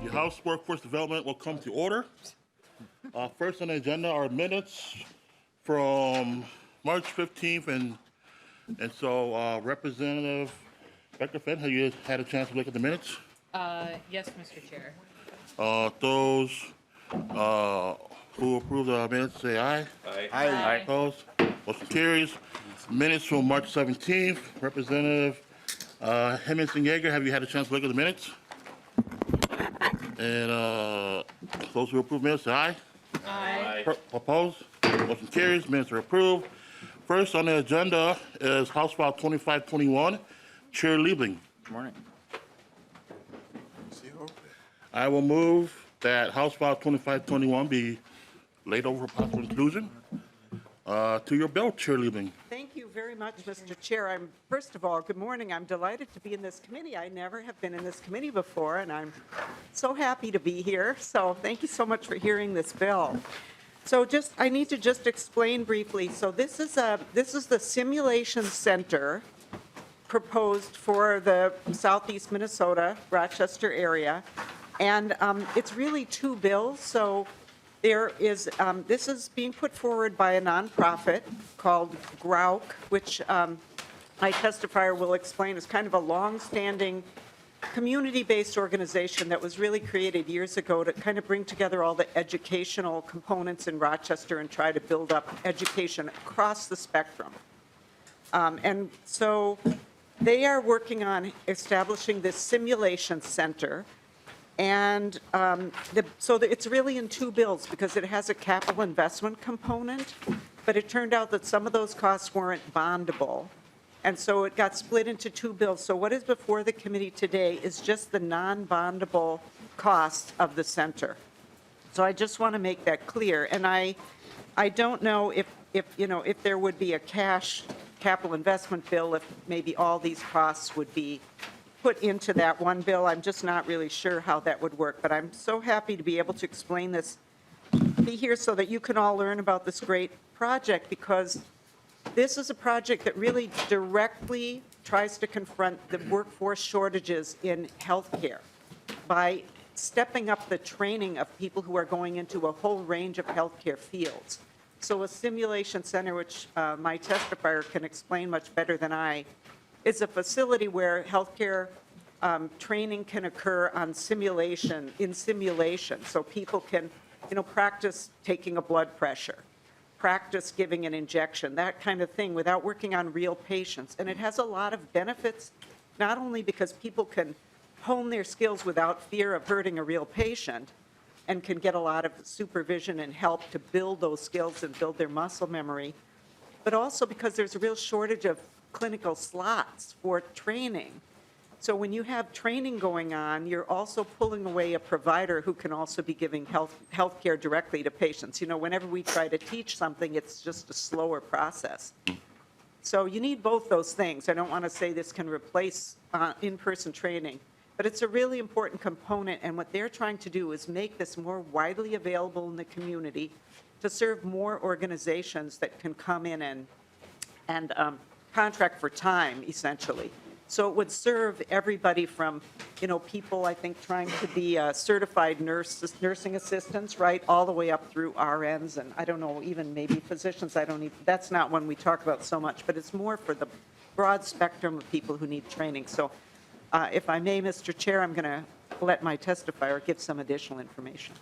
The House Workforce Development will come to order. First on the agenda are minutes from March 15th, and so Representative Becker Fenn, have you had a chance to look at the minutes? Yes, Mr. Chair. Those who approve the minutes say aye. Aye. Opposed? Motion carries. Minutes from March 17th. Representative Hanson, have you had a chance to look at the minutes? And those who approve minutes say aye. Aye. Opposed? Motion carries. Minutes are approved. First on the agenda is House File 2521. Chair Liebling. Good morning. I will move that House File 2521 be laid over for possible inclusion. To your bill, Chair Liebling. Thank you very much, Mr. Chair. First of all, good morning. I'm delighted to be in this committee. I never have been in this committee before, and I'm so happy to be here. So thank you so much for hearing this bill. So I need to just explain briefly. So this is the simulation center proposed for the Southeast Minnesota, Rochester area. And it's really two bills. So there is, this is being put forward by a nonprofit called GRAUK, which my testifier will explain is kind of a long-standing community-based organization that was really created years ago to kind of bring together all the educational components in Rochester and try to build up education across the spectrum. And so they are working on establishing this simulation center. And so it's really in two bills because it has a capital investment component, but it turned out that some of those costs weren't bondable. And so it got split into two bills. So what is before the committee today is just the non-bondable costs of the center. So I just want to make that clear. And I don't know if there would be a cash capital investment bill, if maybe all these costs would be put into that one bill. I'm just not really sure how that would work, but I'm so happy to be able to explain this, be here so that you can all learn about this great project, because this is a project that really directly tries to confront the workforce shortages in healthcare by stepping up the training of people who are going into a whole range of healthcare fields. So a simulation center, which my testifier can explain much better than I, is a facility where healthcare training can occur on simulation, in simulation. So people can, practice taking a blood pressure, practice giving an injection, that kind of thing, without working on real patients. And it has a lot of benefits, not only because people can hone their skills without fear of hurting a real patient and can get a lot of supervision and help to build those skills and build their muscle memory, but also because there's a real shortage of clinical slots for training. So when you have training going on, you're also pulling away a provider who can also be giving health care directly to patients. Whenever we try to teach something, it's just a slower process. So you need both those things. I don't want to say this can replace in-person training, but it's a really important component, and what they're trying to do is make this more widely available in the community to serve more organizations that can come in and contract for time, essentially. So it would serve everybody from, people, I think, trying to be certified nursing assistants, right, all the way up through RNs, and I don't know, even maybe physicians. That's not one we talk about so much, but it's more for the broad spectrum of people who need training. So if I may, Mr. Chair, I'm going to let my testifier give some additional information.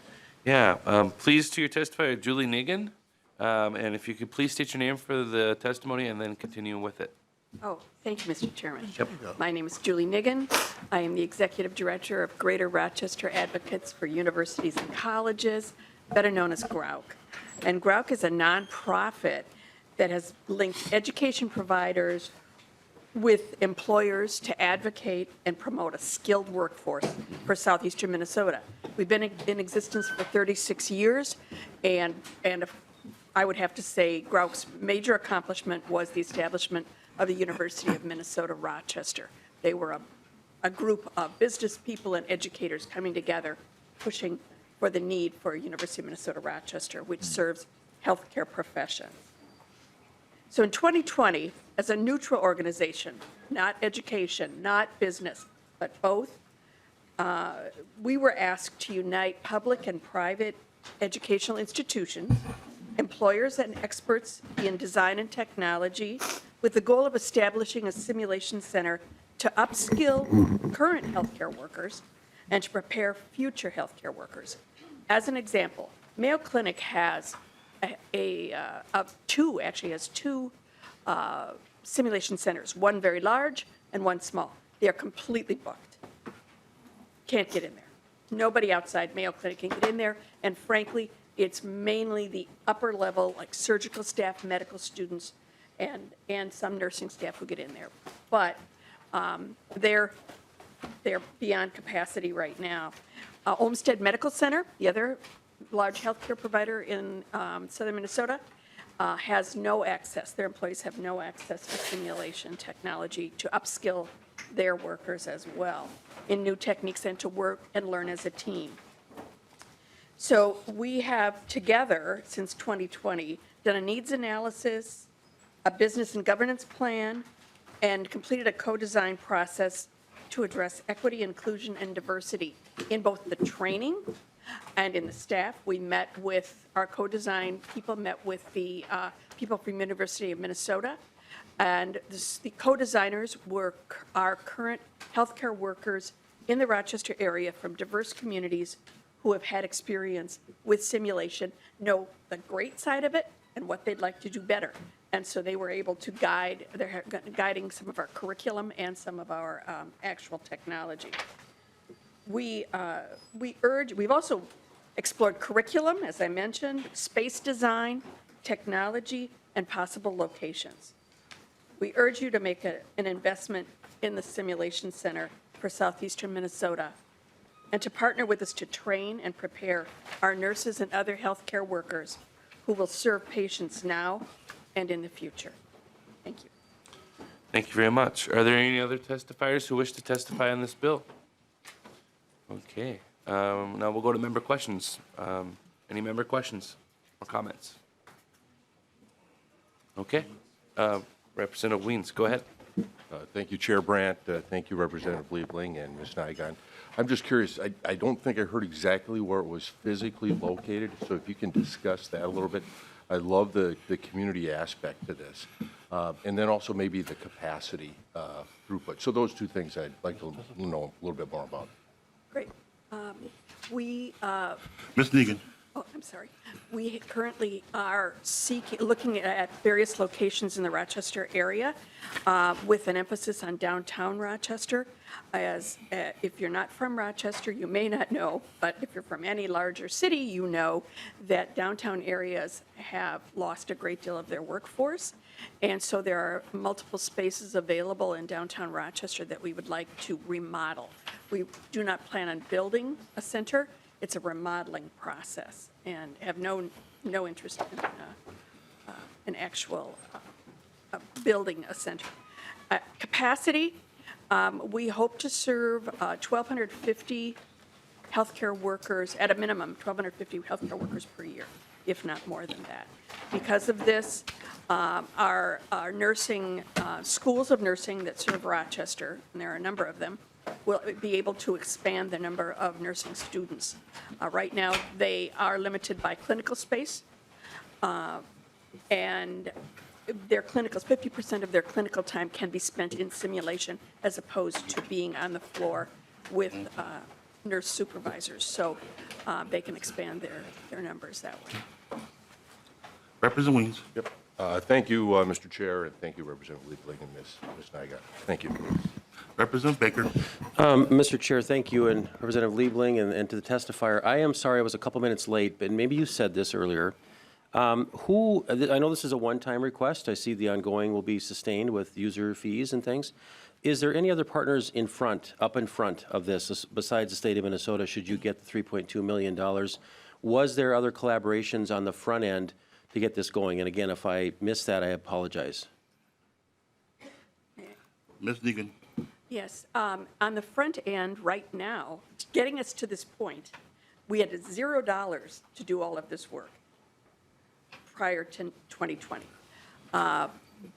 Yeah, please to your testifier, Julie Nigan. And if you could please state your name for the testimony and then continue with it. Oh, thank you, Mr. Chairman. Yep. My name is Julie Nigan. I am the Executive Director of Greater Rochester Advocates for Universities and Colleges, better known as GRAUK. And GRAUK is a nonprofit that has linked education providers with employers to advocate and promote a skilled workforce for southeastern Minnesota. We've been in existence for 36 years, and I would have to say GRAUK's major accomplishment was the establishment of the University of Minnesota Rochester. They were a group of business people and educators coming together, pushing for the need for University of Minnesota Rochester, which serves healthcare professions. So in 2020, as a neutral organization, not education, not business, but both, we were asked to unite public and private educational institutions, employers and experts in design and technology with the goal of establishing a simulation center to upskill current healthcare workers and to prepare future healthcare workers. As an example, Mayo Clinic has two simulation centers, one very large and one small. They are completely booked. Can't get in there. Nobody outside Mayo Clinic can get in there, and frankly, it's mainly the upper level, like surgical staff, medical students, and some nursing staff who get in there. But they're beyond capacity right now. Olmsted Medical Center, the other large healthcare provider in southern Minnesota, has no access. Their employees have no access to simulation technology to upskill their workers as well in new techniques and to work and learn as a team. So we have together, since 2020, done a needs analysis, a business and governance plan, and completed a co-design process to address equity, inclusion, and diversity in both the training and in the staff. We met with our co-design people, met with the people from University of Minnesota, and the co-designers were our current healthcare workers in the Rochester area from diverse communities who have had experience with simulation, know the great side of it and what they'd like to do better. And so they were able to they're guiding some of our curriculum and some of our actual technology. We've also explored curriculum, as I mentioned, space design, technology, and possible locations. We urge you to make an investment in the Simulation Center for Southeastern Minnesota and to partner with us to train and prepare our nurses and other healthcare workers who will serve patients now and in the future. Thank you. Thank you very much. Are there any other testifiers who wish to testify on this bill? Okay. Now we'll go to member questions. Any member questions or comments? Okay. Representative Weens, go ahead. Thank you, Chair Brandt. Thank you, Representative Liebling and Ms. Nygaard. I'm just curious, I don't think I heard exactly where it was physically located, so if you can discuss that a little bit. I love the community aspect to this. And then also maybe the capacity throughput. So those two things I'd like to know a little bit more about. Great. Ms. Negan. Oh, I'm sorry. We currently are looking at various locations in the Rochester area with an emphasis on downtown Rochester. As if you're not from Rochester, you may not know, but if you're from any larger city, you know that downtown areas have lost a great deal of their workforce. And so there are multiple spaces available in downtown Rochester that we would like to remodel. We do not plan on building a center. It's a remodeling process and have no interest in actual building a center. Capacity, we hope to serve 1,250 healthcare workers, at a minimum, 1,250 healthcare workers per year, if not more than that. Because of this, our nursing, schools of nursing that serve Rochester, and there are a number of them, will be able to expand the number of nursing students. Right now, they are limited by clinical space, and their clinicals, 50% of their clinical time can be spent in simulation as opposed to being on the floor with nurse supervisors. So they can expand their numbers that way. Representative Weens. Yep. Thank you, Mr. Chair, and thank you, Representative Liebling and Ms. Nygaard. Thank you. Representative Baker. Mr. Chair, thank you, and Representative Liebling, and to the testifier. I am sorry I was a couple minutes late, but maybe you said this earlier. I know this is a one-time request. I see the ongoing will be sustained with user fees and things. Is there any other partners up in front of this, besides the state of Minnesota, should you get the $3.2 million? Was there other collaborations on the front end to get this going? And again, if I missed that, I apologize. Ms. Negan. Yes, on the front end right now, getting us to this point, we had $0 to do all of this work prior to 2020.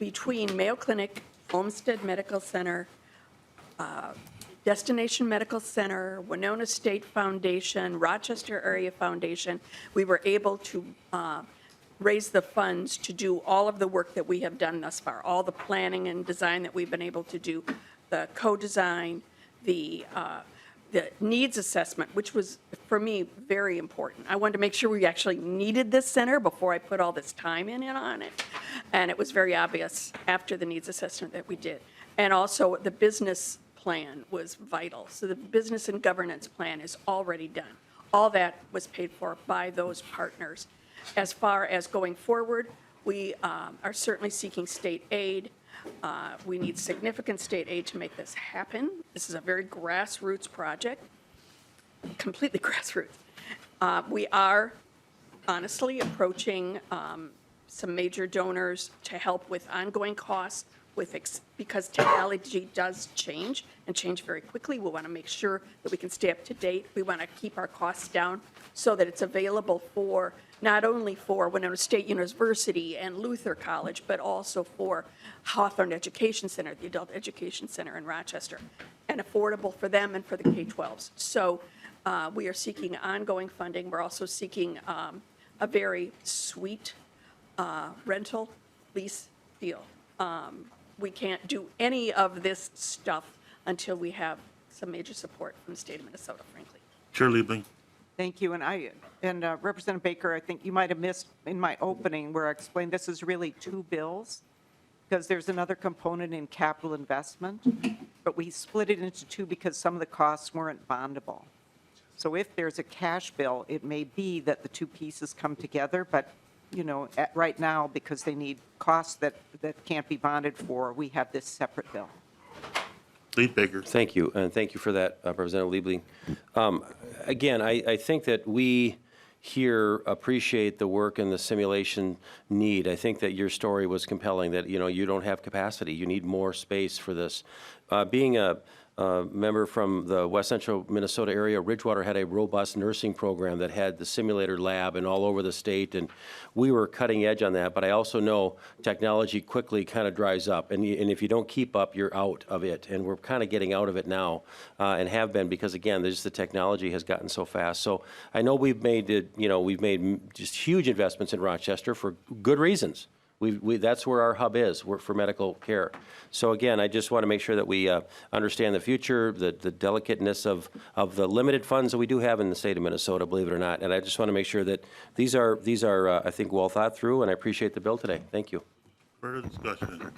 Between Mayo Clinic, Olmsted Medical Center, Destination Medical Center, Winona State Foundation, Rochester Area Foundation, we were able to raise the funds to do all of the work that we have done thus far, all the planning and design that we've been able to do, the co-design, the needs assessment, which was, for me, very important. I wanted to make sure we actually needed this center before I put all this time in on it. And it was very obvious after the needs assessment that we did. And also, the business plan was vital. So the business and governance plan is already done. All that was paid for by those partners. As far as going forward, we are certainly seeking state aid. We need significant state aid to make this happen. This is a very grassroots project, completely grassroots. We are honestly approaching some major donors to help with ongoing costs because technology does change and change very quickly. We want to make sure that we can stay up to date. We want to keep our costs down so that it's available for not only for Winona State University and Luther College, but also for Hawthorne Education Center, the Adult Education Center in Rochester, and affordable for them and for the K-12s. So we are seeking ongoing funding. We're also seeking a very sweet rental lease deal. We can't do any of this stuff until we have some major support from the state of Minnesota, frankly. Chair Liebling. Thank you. And Representative Baker, I think you might have missed in my opening where I explained this is really two bills because there's another component in capital investment, but we split it into two because some of the costs weren't bondable. So if there's a cash bill, it may be that the two pieces come together, but right now, because they need costs that can't be bonded for, we have this separate bill. Lead Baker. Thank you, and thank you for that, Representative Liebling. Again, I think that we here appreciate the work and the simulation need. I think that your story was compelling, that, you don't have capacity. You need more space for this. Being a member from the West Central Minnesota area, Ridgewater had a robust nursing program that had the simulator lab and all over the state, and we were cutting edge on that. But I also know technology quickly kind of dries up, and if you don't keep up, you're out of it. And we're kind of getting out of it now, and have been, because again, the technology has gotten so fast. So I know we've made just huge investments in Rochester for good reasons. That's where our hub is for medical care. So again, I just want to make sure that we understand the future, the delicateness of the limited funds that we do have in the state of Minnesota, believe it or not. And I just want to make sure that these are I think, well thought through, and I appreciate the bill today. Thank you. Further discussion.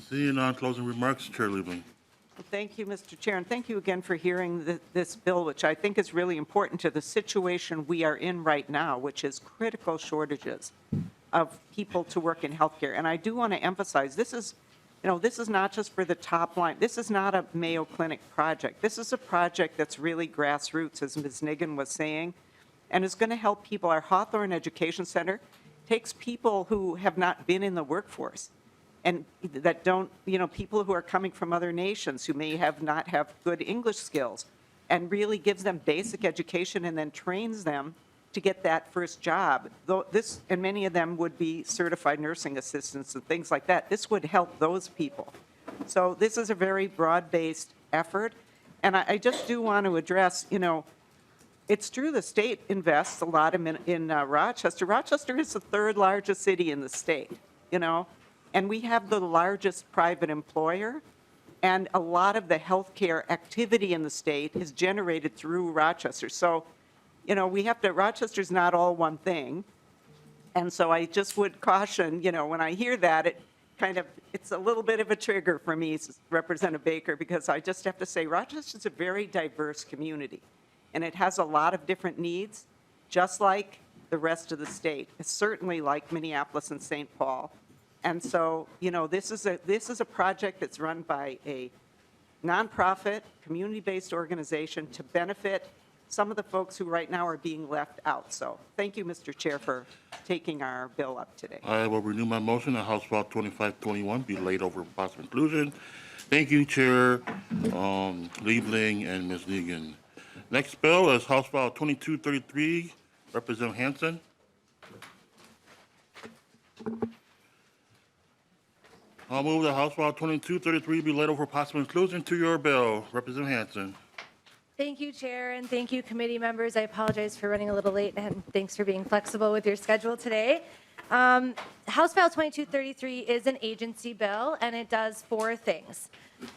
Seeing none, closing remarks, Chair Liebling. Thank you, Mr. Chair, and thank you again for hearing this bill, which I think is really important to the situation we are in right now, which is critical shortages of people to work in healthcare. And I do want to emphasize, this is not just for the top line. This is not a Mayo Clinic project. This is a project that's really grassroots, as Ms. Nigan was saying, and is going to help people. Our Hawthorne Education Center takes people who have not been in the workforce and that don't, people who are coming from other nations who may not have good English skills, and really gives them basic education and then trains them to get that first job. And many of them would be certified nursing assistants and things like that. This would help those people. So this is a very broad-based effort. And I just do want to address, it's true the state invests a lot in Rochester. Rochester is the third largest city in the state, and we have the largest private employer, and a lot of the healthcare activity in the state is generated through Rochester. So, Rochester's not all one thing. And so I just would caution, when I hear that, it's a little bit of a trigger for me, Representative Baker, because I just have to say Rochester's a very diverse community, and it has a lot of different needs, just like the rest of the state. It's certainly like Minneapolis and St. Paul. And so, this is a project that's run by a nonprofit, community-based organization to benefit some of the folks who right now are being left out. So thank you, Mr. Chair, for taking our bill up today. I will renew my motion that House File 2521 be laid over possible inclusion. Thank you, Chair Liebling and Ms. Negan. Next bill is House File 2233, Representative Hanson. I'll move that House File 2233 be laid over possible inclusion to your bill. Representative Hanson. Thank you, Chair, and thank you, committee members. I apologize for running a little late, and thanks for being flexible with your schedule today. House File 2233 is an agency bill, and it does 4 things.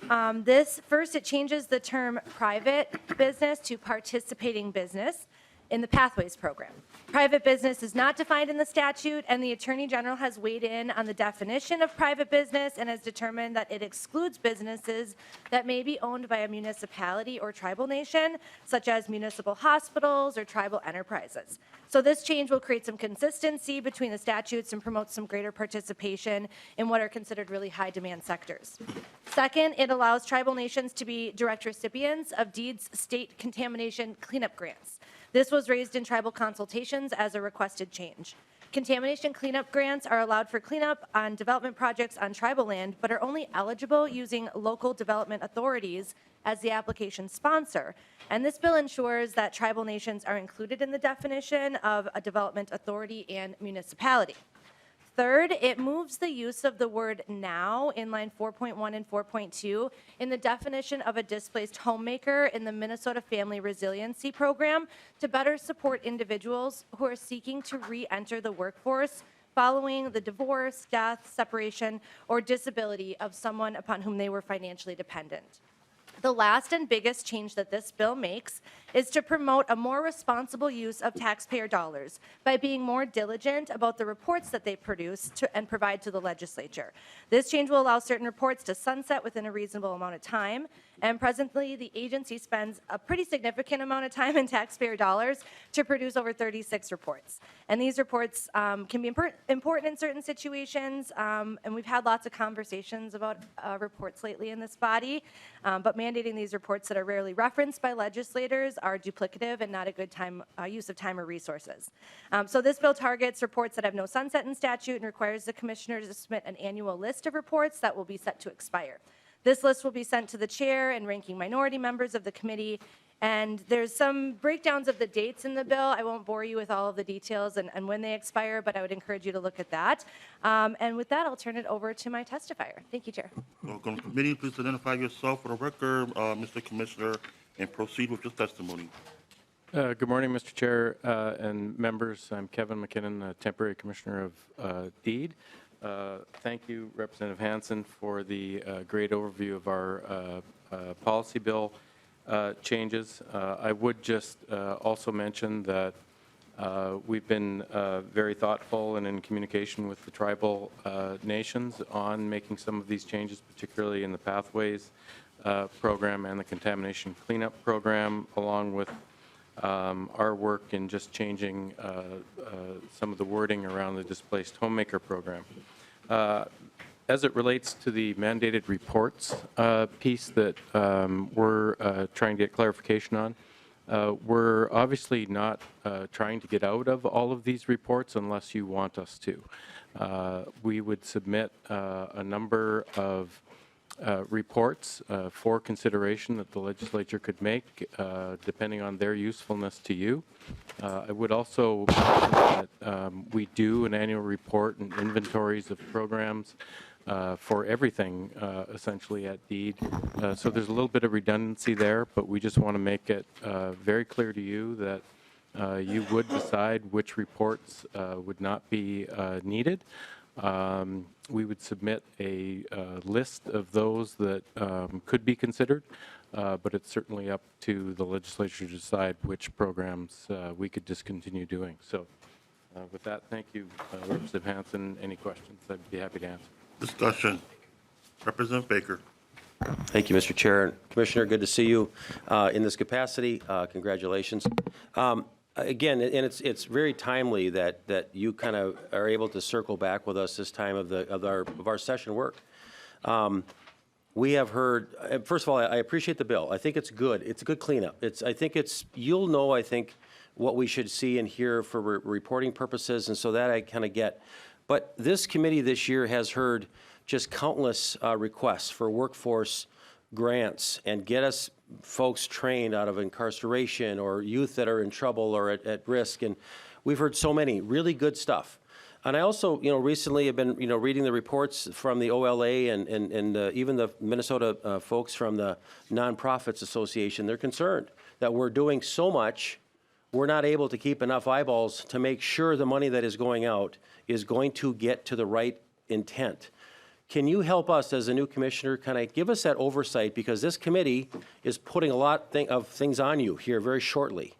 First, it changes the term private business to participating business in the Pathways program. Private business is not defined in the statute, and the Attorney General has weighed in on the definition of private business and has determined that it excludes businesses that may be owned by a municipality or tribal nation, such as municipal hospitals or tribal enterprises. So this change will create some consistency between the statutes and promote some greater participation in what are considered really high-demand sectors. Second, it allows tribal nations to be direct recipients of DEED's state contamination cleanup grants. This was raised in tribal consultations as a requested change. Contamination cleanup grants are allowed for cleanup on development projects on tribal land, but are only eligible using local development authorities as the application sponsor. And this bill ensures that tribal nations are included in the definition of a development authority and municipality. Third, it moves the use of the word now in line 4.1 and 4.2 in the definition of a displaced homemaker in the Minnesota Family Resiliency Program to better support individuals who are seeking to re-enter the workforce following the divorce, death, separation, or disability of someone upon whom they were financially dependent. The last and biggest change that this bill makes is to promote a more responsible use of taxpayer dollars by being more diligent about the reports that they produce and provide to the legislature. This change will allow certain reports to sunset within a reasonable amount of time, and presently the agency spends a pretty significant amount of time in taxpayer dollars to produce over 36 reports. And these reports can be important in certain situations, and we've had lots of conversations about reports lately in this body, but mandating these reports that are rarely referenced by legislators are duplicative and not a good use of time or resources. So this bill targets reports that have no sunset in statute and requires the commissioners to submit an annual list of reports that will be set to expire. This list will be sent to the chair and ranking minority members of the committee, and there's some breakdowns of the dates in the bill. I won't bore you with all of the details and when they expire, but I would encourage you to look at that. And with that, I'll turn it over to my testifier. Thank you, Chair. Welcome to the committee. Please identify yourself for the record, Mr. Commissioner, and proceed with your testimony. Good morning, Mr. Chair and members. I'm Kevin McKinnon, Temporary Commissioner of DEED. Thank you, Representative Hanson, for the great overview of our policy bill changes. I would just also mention that we've been very thoughtful and in communication with the tribal nations on making some of these changes, particularly in the Pathways program and the contamination cleanup program, along with our work in just changing some of the wording around the displaced homemaker program. As it relates to the mandated reports piece that we're trying to get clarification on, we're obviously not trying to get out of all of these reports unless you want us to. We would submit a number of reports for consideration that the legislature could make depending on their usefulness to you. I would also mention that we do an annual report and inventories of programs for everything essentially at DEED. So there's a little bit of redundancy there, but we just want to make it very clear to you that you would decide which reports would not be needed. We would submit a list of those that could be considered, but it's certainly up to the legislature to decide which programs we could discontinue doing. So with that, thank you, Representative Hanson. Any questions, I'd be happy to answer. Discussion. Representative Baker. Thank you, Mr. Chair. Commissioner, good to see you in this capacity. Congratulations. Again, and it's very timely that you kind of are able to circle back with us this time of our session work. We have heard. First of all, I appreciate the bill. I think it's good. It's a good cleanup. I think you'll know. I think what we should see and hear for reporting purposes, and so that I kind of get. But this committee this year has heard just countless requests for workforce grants and get us folks trained out of incarceration or youth that are in trouble or at risk. And we've heard so many really good stuff. And I also, recently have been, reading the reports from the OLA and even the Minnesota folks from the Nonprofits Association. They're concerned that we're doing so much, we're not able to keep enough eyeballs to make sure the money that is going out is going to get to the right intent. Can you help us as a new commissioner, kind of give us that oversight? Because this committee is putting a lot of things on you here very shortly.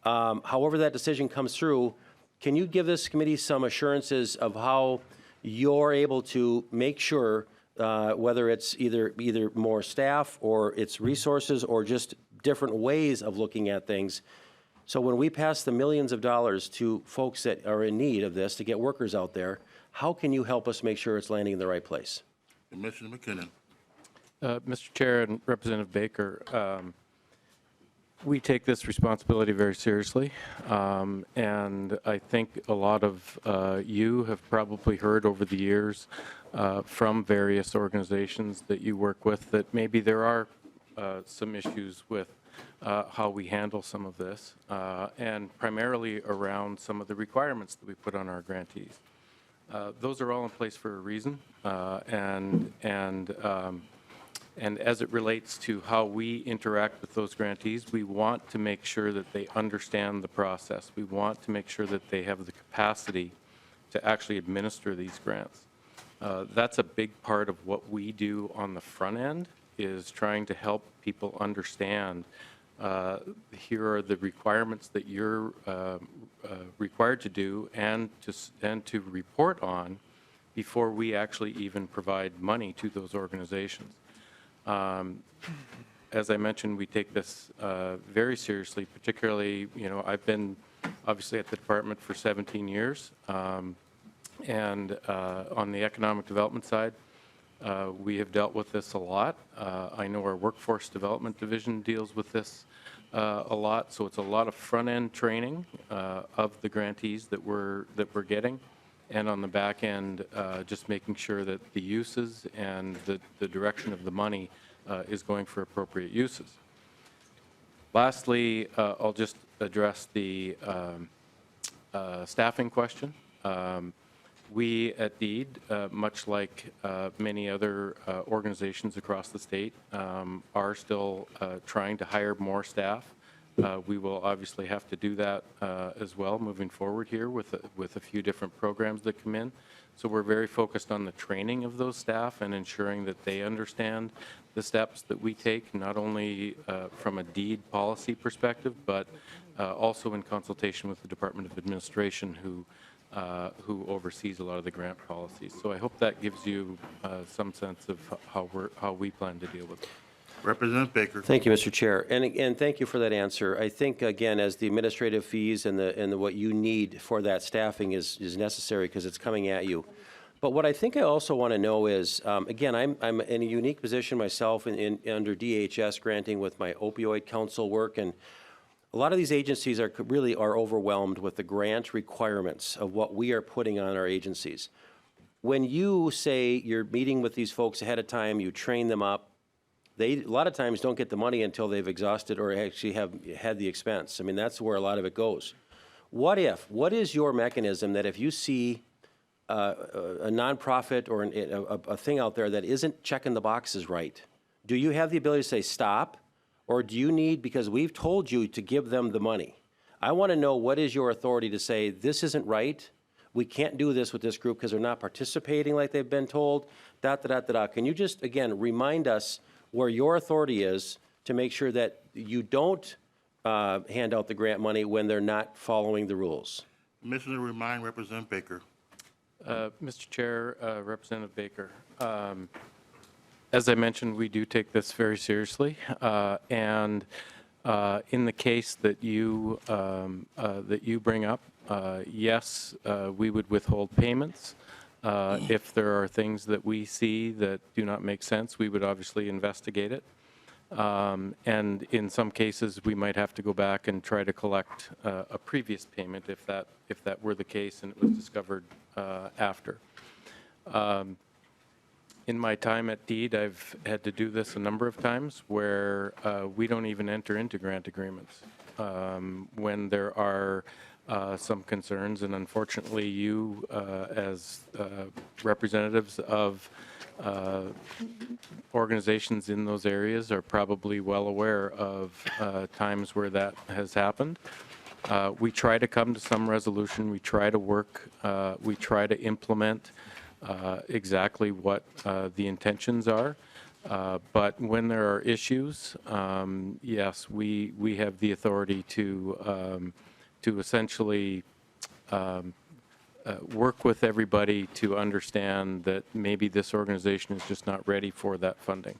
However that decision comes through, can you give this committee some assurances of how you're able to make sure, whether it's either more staff or it's resources or just different ways of looking at things, so when we pass the millions of dollars to folks that are in need of this to get workers out there, how can you help us make sure it's landing in the right place? Commissioner McKinnon. Mr. Chair and Representative Baker, we take this responsibility very seriously, and I think a lot of you have probably heard over the years from various organizations that you work with that maybe there are some issues with how we handle some of this, and primarily around some of the requirements that we put on our grantees. Those are all in place for a reason, and as it relates to how we interact with those grantees, we want to make sure that they understand the process. We want to make sure that they have the capacity to actually administer these grants. That's a big part of what we do on the front end, is trying to help people understand here are the requirements that you're required to do and to report on before we actually even provide money to those organizations. As I mentioned, we take this very seriously, particularly, I've been obviously at the department for 17 years, and on the economic development side, we have dealt with this a lot. I know our workforce development division deals with this a lot, so it's a lot of front-end training of the grantees that we're getting, and on the back end, just making sure that the uses and the direction of the money is going for appropriate uses. Lastly, I'll just address the staffing question. We at DEED, much like many other organizations across the state, are still trying to hire more staff. We will obviously have to do that as well moving forward here with a few different programs that come in. So we're very focused on the training of those staff and ensuring that they understand the steps that we take, not only from a DEED policy perspective, but also in consultation with the Department of Administration, who oversees a lot of the grant policies. So I hope that gives you some sense of how we plan to deal with it. Representative Baker. Thank you, Mr. Chair, and thank you for that answer. I think, again, as the administrative fees and what you need for that staffing is necessary because it's coming at you. But what I think I also want to know is, again, I'm in a unique position myself under DHS granting with my opioid council work, and a lot of these agencies really are overwhelmed with the grant requirements of what we are putting on our agencies. When you say you're meeting with these folks ahead of time, you train them up, they a lot of times don't get the money until they've exhausted or actually have had the expense. I mean, that's where a lot of it goes. What is your mechanism that if you see a nonprofit or a thing out there that isn't checking the boxes right, do you have the ability to say stop? Or do you need, because we've told you to give them the money? I want to know what is your authority to say this isn't right, we can't do this with this group because they're not participating like they've been told, Can you just, again, remind us where your authority is to make sure that you don't hand out the grant money when they're not following the rules? Commissioner, remind Representative Baker. Mr. Chair, Representative Baker, as I mentioned, we do take this very seriously, and in the case that you bring up, yes, we would withhold payments. If there are things that we see that do not make sense, we would obviously investigate it. And in some cases, we might have to go back and try to collect a previous payment if that were the case and it was discovered after. In my time at DEED, I've had to do this a number of times where we don't even enter into grant agreements. When there are some concerns, and unfortunately, you, as representatives of organizations in those areas, are probably well aware of times where that has happened. We try to come to some resolution. We try to work. We try to implement exactly what the intentions are. But when there are issues, yes, we have the authority to essentially work with everybody to understand that maybe this organization is just not ready for that funding.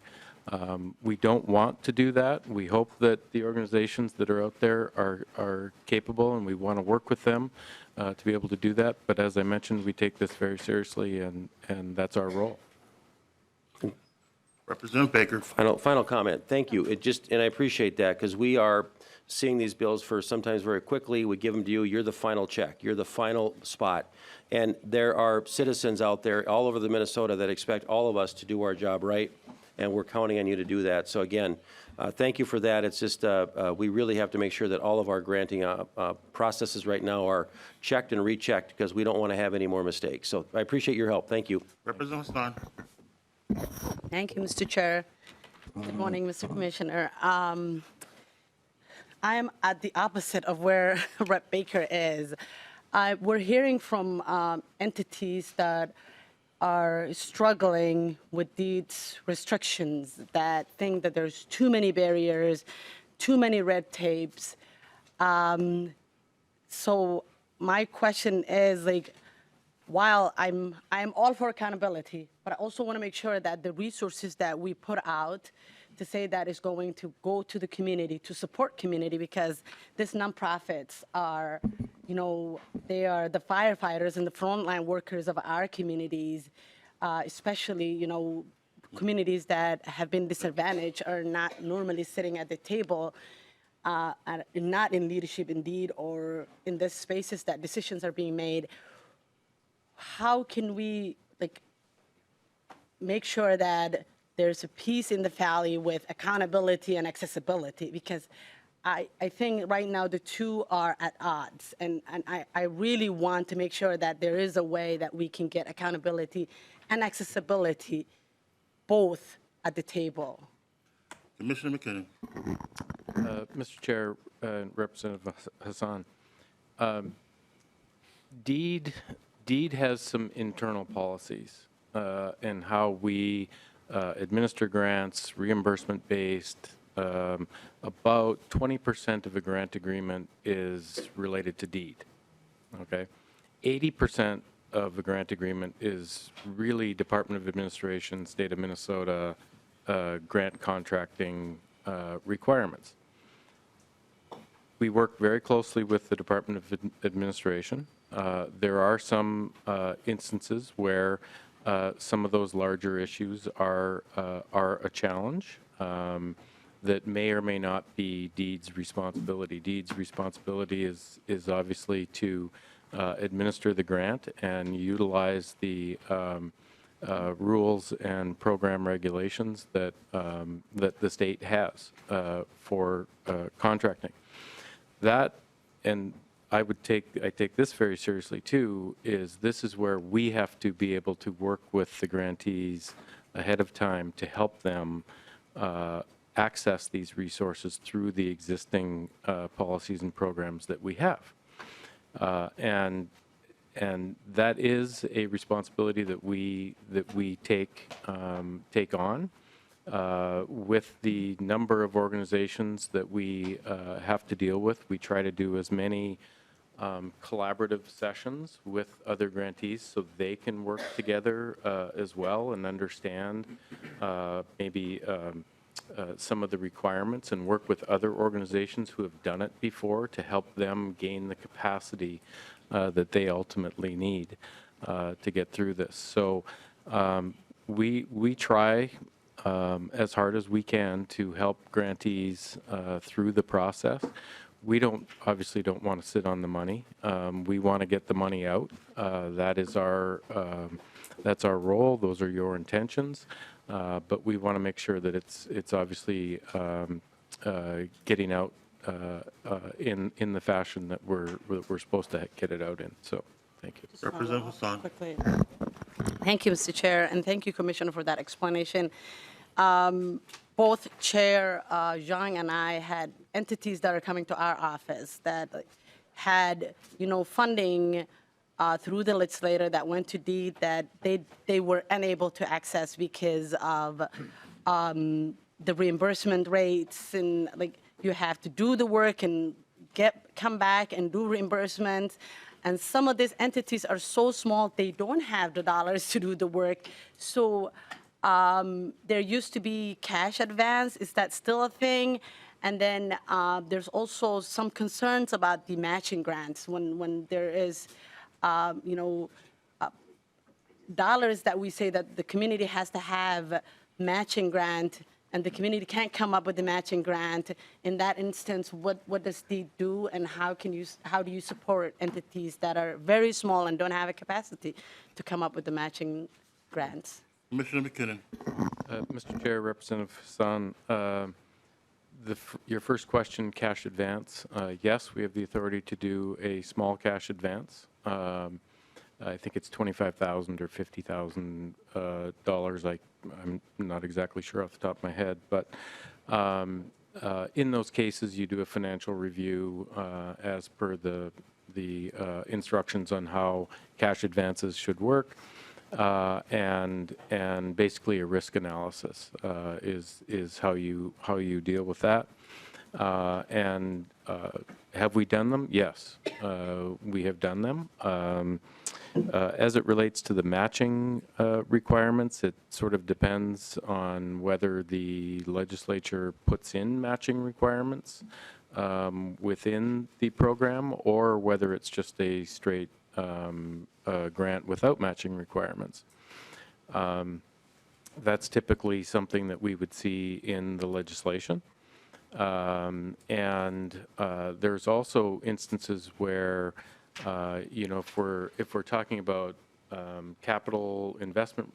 We don't want to do that. We hope that the organizations that are out there are capable, and we want to work with them to be able to do that. But as I mentioned, we take this very seriously, and that's our role. Representative Baker. Final comment. Thank you. And I appreciate that, because we are seeing these bills for sometimes very quickly. We give them to you. You're the final check. You're the final spot. And there are citizens out there all over the Minnesota that expect all of us to do our job right, and we're counting on you to do that. So again, thank you for that. It's just we really have to make sure that all of our granting processes right now are checked and rechecked, because we don't want to have any more mistakes. So I appreciate your help. Thank you. Representative Stein. Thank you, Mr. Chair. Good morning, Mr. Commissioner. I am at the opposite of where Rep. Baker is. We're hearing from entities that are struggling with these restrictions, that think that there's too many barriers, too many red tapes. So my question is, like, while I'm all for accountability, but I also want to make sure that the resources that we put out to say that is going to go to the community, to support community, because these nonprofits are, you know, they are the firefighters and the frontline workers of our communities, especially, you know, communities that have been disadvantaged are not normally sitting at the table, and not in leadership indeed, or in the spaces that decisions are being made. How can we, like, make sure that there's a peace in the valley with accountability and accessibility? Because I think right now the two are at odds, and I really want to make sure that there is a way that we can get accountability and accessibility both at the table. Commissioner McKinnon. Mr. Chair, Representative Hassan, DEED has some internal policies and how we administer grants, reimbursement-based. About 20% of a grant agreement is related to DEED, okay? 80% of a grant agreement is really Department of Administration, State of Minnesota grant contracting requirements. We work very closely with the Department of Administration. There are some instances where some of those larger issues are a challenge that may or may not be DEED's responsibility. DEED's responsibility is obviously to administer the grant and utilize the rules and program regulations that that the state has for contracting. That, and I take this very seriously too, this is where we have to be able to work with the grantees ahead of time to help them access these resources through the existing policies and programs that we have. And that is a responsibility that we take on. With the number of organizations that we have to deal with, we try to do as many collaborative sessions with other grantees so they can work together as well and understand maybe some of the requirements and work with other organizations who have done it before to help them gain the capacity that they ultimately need to get through this. So we try as hard as we can to help grantees through the process. We obviously don't want to sit on the money. We want to get the money out. That's our role. Those are your intentions. But we want to make sure that it's obviously getting out in the fashion that we're supposed to get it out in. So, thank you. Representative Hassan. Quickly. Thank you, Mr. Chair, and thank you, Commissioner, for that explanation. Both Chair Zhang and I had entities that are coming to our office that had, funding through the legislator that went to deed that they were unable to access because of the reimbursement rates, and you have to do the work and come back and do reimbursement. And some of these entities are so small, they don't have the dollars to do the work. So there used to be cash advance. Is that still a thing? And then there's also some concerns about the matching grants when there is, dollars that we say that the community has to have matching grant, and the community can't come up with the matching grant. In that instance, what does DEED do, and how do you support entities that are very small and don't have a capacity to come up with the matching grants? Commissioner McKinnon. Mr. Chair, Representative Hassan, your first question, cash advance. Yes, we have the authority to do a small cash advance. I think it's $25,000 or $50,000. I'm not exactly sure off the top of my head, but in those cases, you do a financial review as per the instructions on how cash advances should work, and basically a risk analysis is how you deal with that. And have we done them? Yes, we have done them. As it relates to the matching requirements, it sort of depends on whether the legislature puts in matching requirements within the program, or whether it's just a straight grant without matching requirements. That's typically something that we would see in the legislation. And there's also instances where, if we're talking about capital investment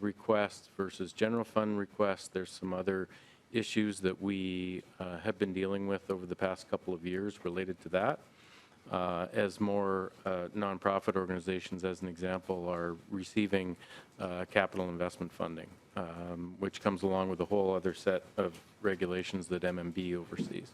requests versus general fund requests, there's some other issues that we have been dealing with over the past couple of years related to that. As more nonprofit organizations, as an example, are receiving capital investment funding, which comes along with a whole other set of regulations that MMB oversees.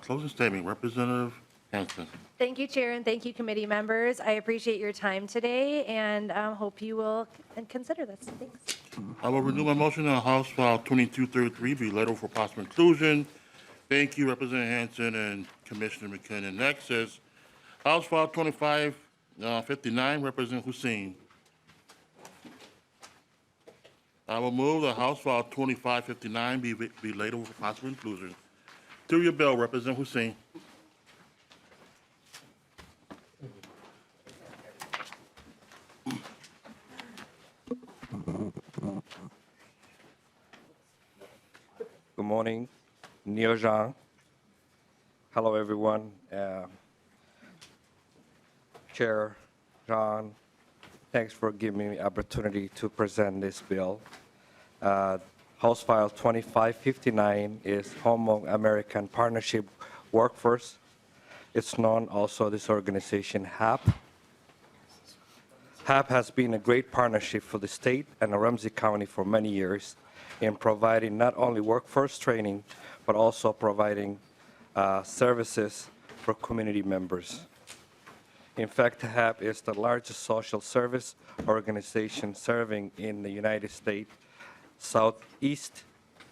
Closing statement, Representative Hanson. Thank you, Chair, and thank you, committee members. I appreciate your time today, and hope you will consider this. Thanks. I will renew my motion on House File 2233 be laid over for possible inclusion. Thank you, Representative Hanson and Commissioner McKinnon. Next is House File 2559, Representative Hussein. I will move the House File 2559 be laid over for possible inclusion. Through your bill, Representative Hussein. Good morning, Neo Zhang. Hello, everyone. Chair Zhang, thanks for giving me the opportunity to present this bill. House File 2559 is Hmong American Partnership Workforce. It's known also this organization, HAP. HAP has been a great partnership for the state and Ramsey County for many years in providing not only workforce training, but also providing services for community members. In fact, HAP is the largest social service organization serving in the United States, Southeast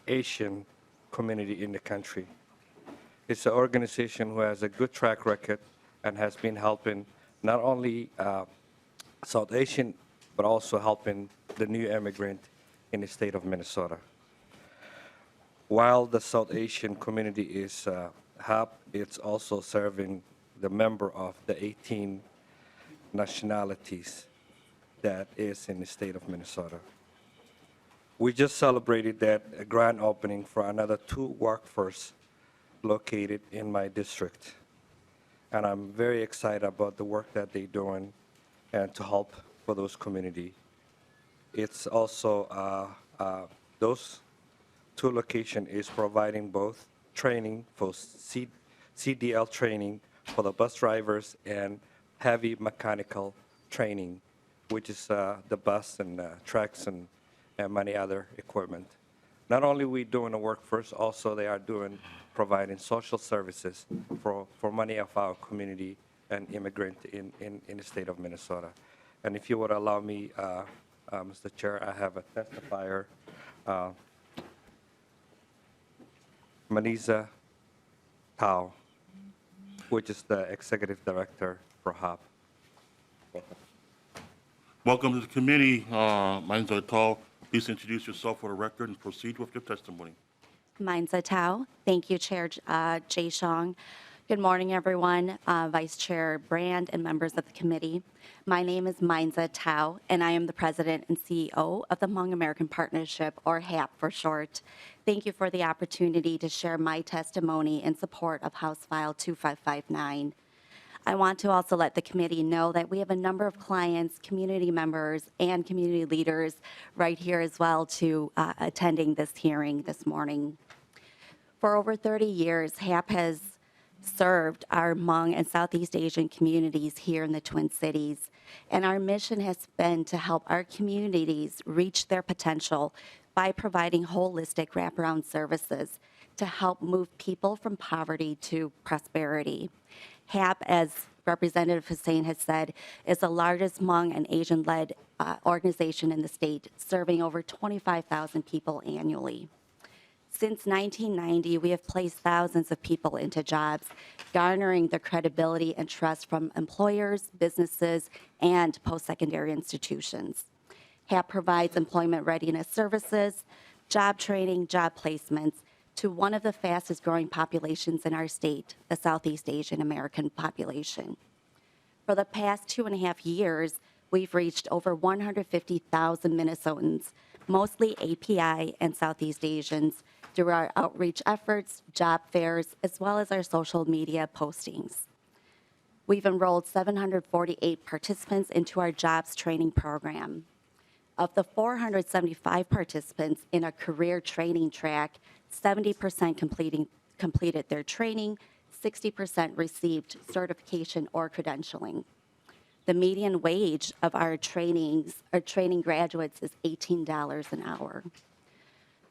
Asian community in the country. It's an organization who has a good track record and has been helping not only South Asian, but also helping the new immigrant in the state of Minnesota. While the South Asian community is HAP, it's also serving the member of the 18 nationalities that is in the state of Minnesota. We just celebrated that grand opening for another 2 workforce located in my district. And I'm very excited about the work that they're doing and to help for those community. It's also those two locations is providing both training for CDL training for the bus drivers and heavy mechanical training, which is the bus and trucks and many other equipment. Not only we doing the workforce, also they are providing social services for many of our community and immigrant in the state of Minnesota. And if you would allow me, Mr. Chair, I have a testifier, Manisa Tao, which is the Executive Director for HOP. Welcome to the committee. Mine's Tall. Please introduce yourself for the record and proceed with your testimony. Mine's Tao. Thank you, Chair Jay Shong. Good morning, everyone, Vice Chair Brand and members of the committee. My name is Mainza Tao, and I am the President and CEO of the Hmong American Partnership, or HAP for short. Thank you for the opportunity to share my testimony in support of House File 2559. I want to also let the committee know that we have a number of clients, community members, and community leaders right here as well to attending this hearing this morning. For over 30 years, HAP has served our Hmong and Southeast Asian communities here in the Twin Cities, and our mission has been to help our communities reach their potential by providing holistic wraparound services to help move people from poverty to prosperity. HAP, as Representative Hussein has said, is the largest Hmong and Asian-led organization in the state, serving over 25,000 people annually. Since 1990, we have placed thousands of people into jobs, garnering the credibility and trust from employers, businesses, and post-secondary institutions. HAP provides employment readiness services, job training, job placements to one of the fastest growing populations in our state, the Southeast Asian American population. For the past 2.5 years, we've reached over 150,000 Minnesotans, mostly API and Southeast Asians, through our outreach efforts, job fairs, as well as our social media postings. We've enrolled 748 participants into our jobs training program. Of the 475 participants in a career training track, 70% completed their training, 60% received certification or credentialing. The median wage of our training graduates is $18 an hour.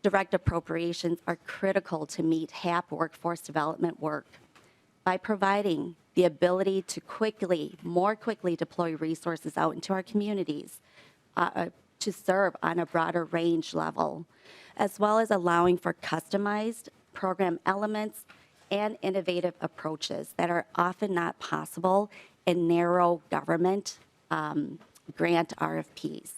Direct appropriations are critical to meet HAP workforce development work. By providing the ability to more quickly deploy resources out into our communities to serve on a broader range level, as well as allowing for customized program elements and innovative approaches that are often not possible in narrow government grant RFPs.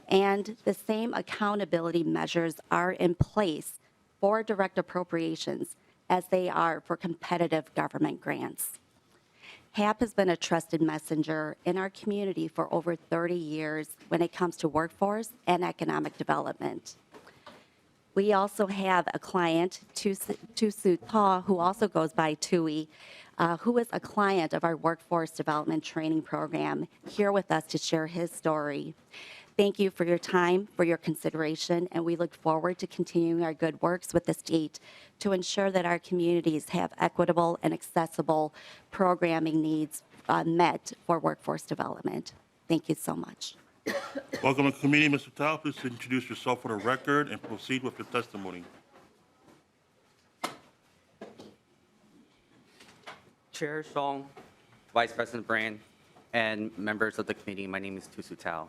And the same accountability measures are in place for direct appropriations as they are for competitive government grants. HAP has been a trusted messenger in our community for over 30 years when it comes to workforce and economic development. We also have a client, Tu Pa, who also goes by Tui, who is a client of our workforce development training program, here with us to share his story. Thank you for your time, for your consideration, and we look forward to continuing our good works with the state to ensure that our communities have equitable and accessible programming needs met for workforce development. Thank you so much. Welcome to the committee, Mr. Tao. Please introduce yourself for the record and proceed with your testimony. Chair Song, Vice President Brand, and members of the committee, my name is Tusu Tao,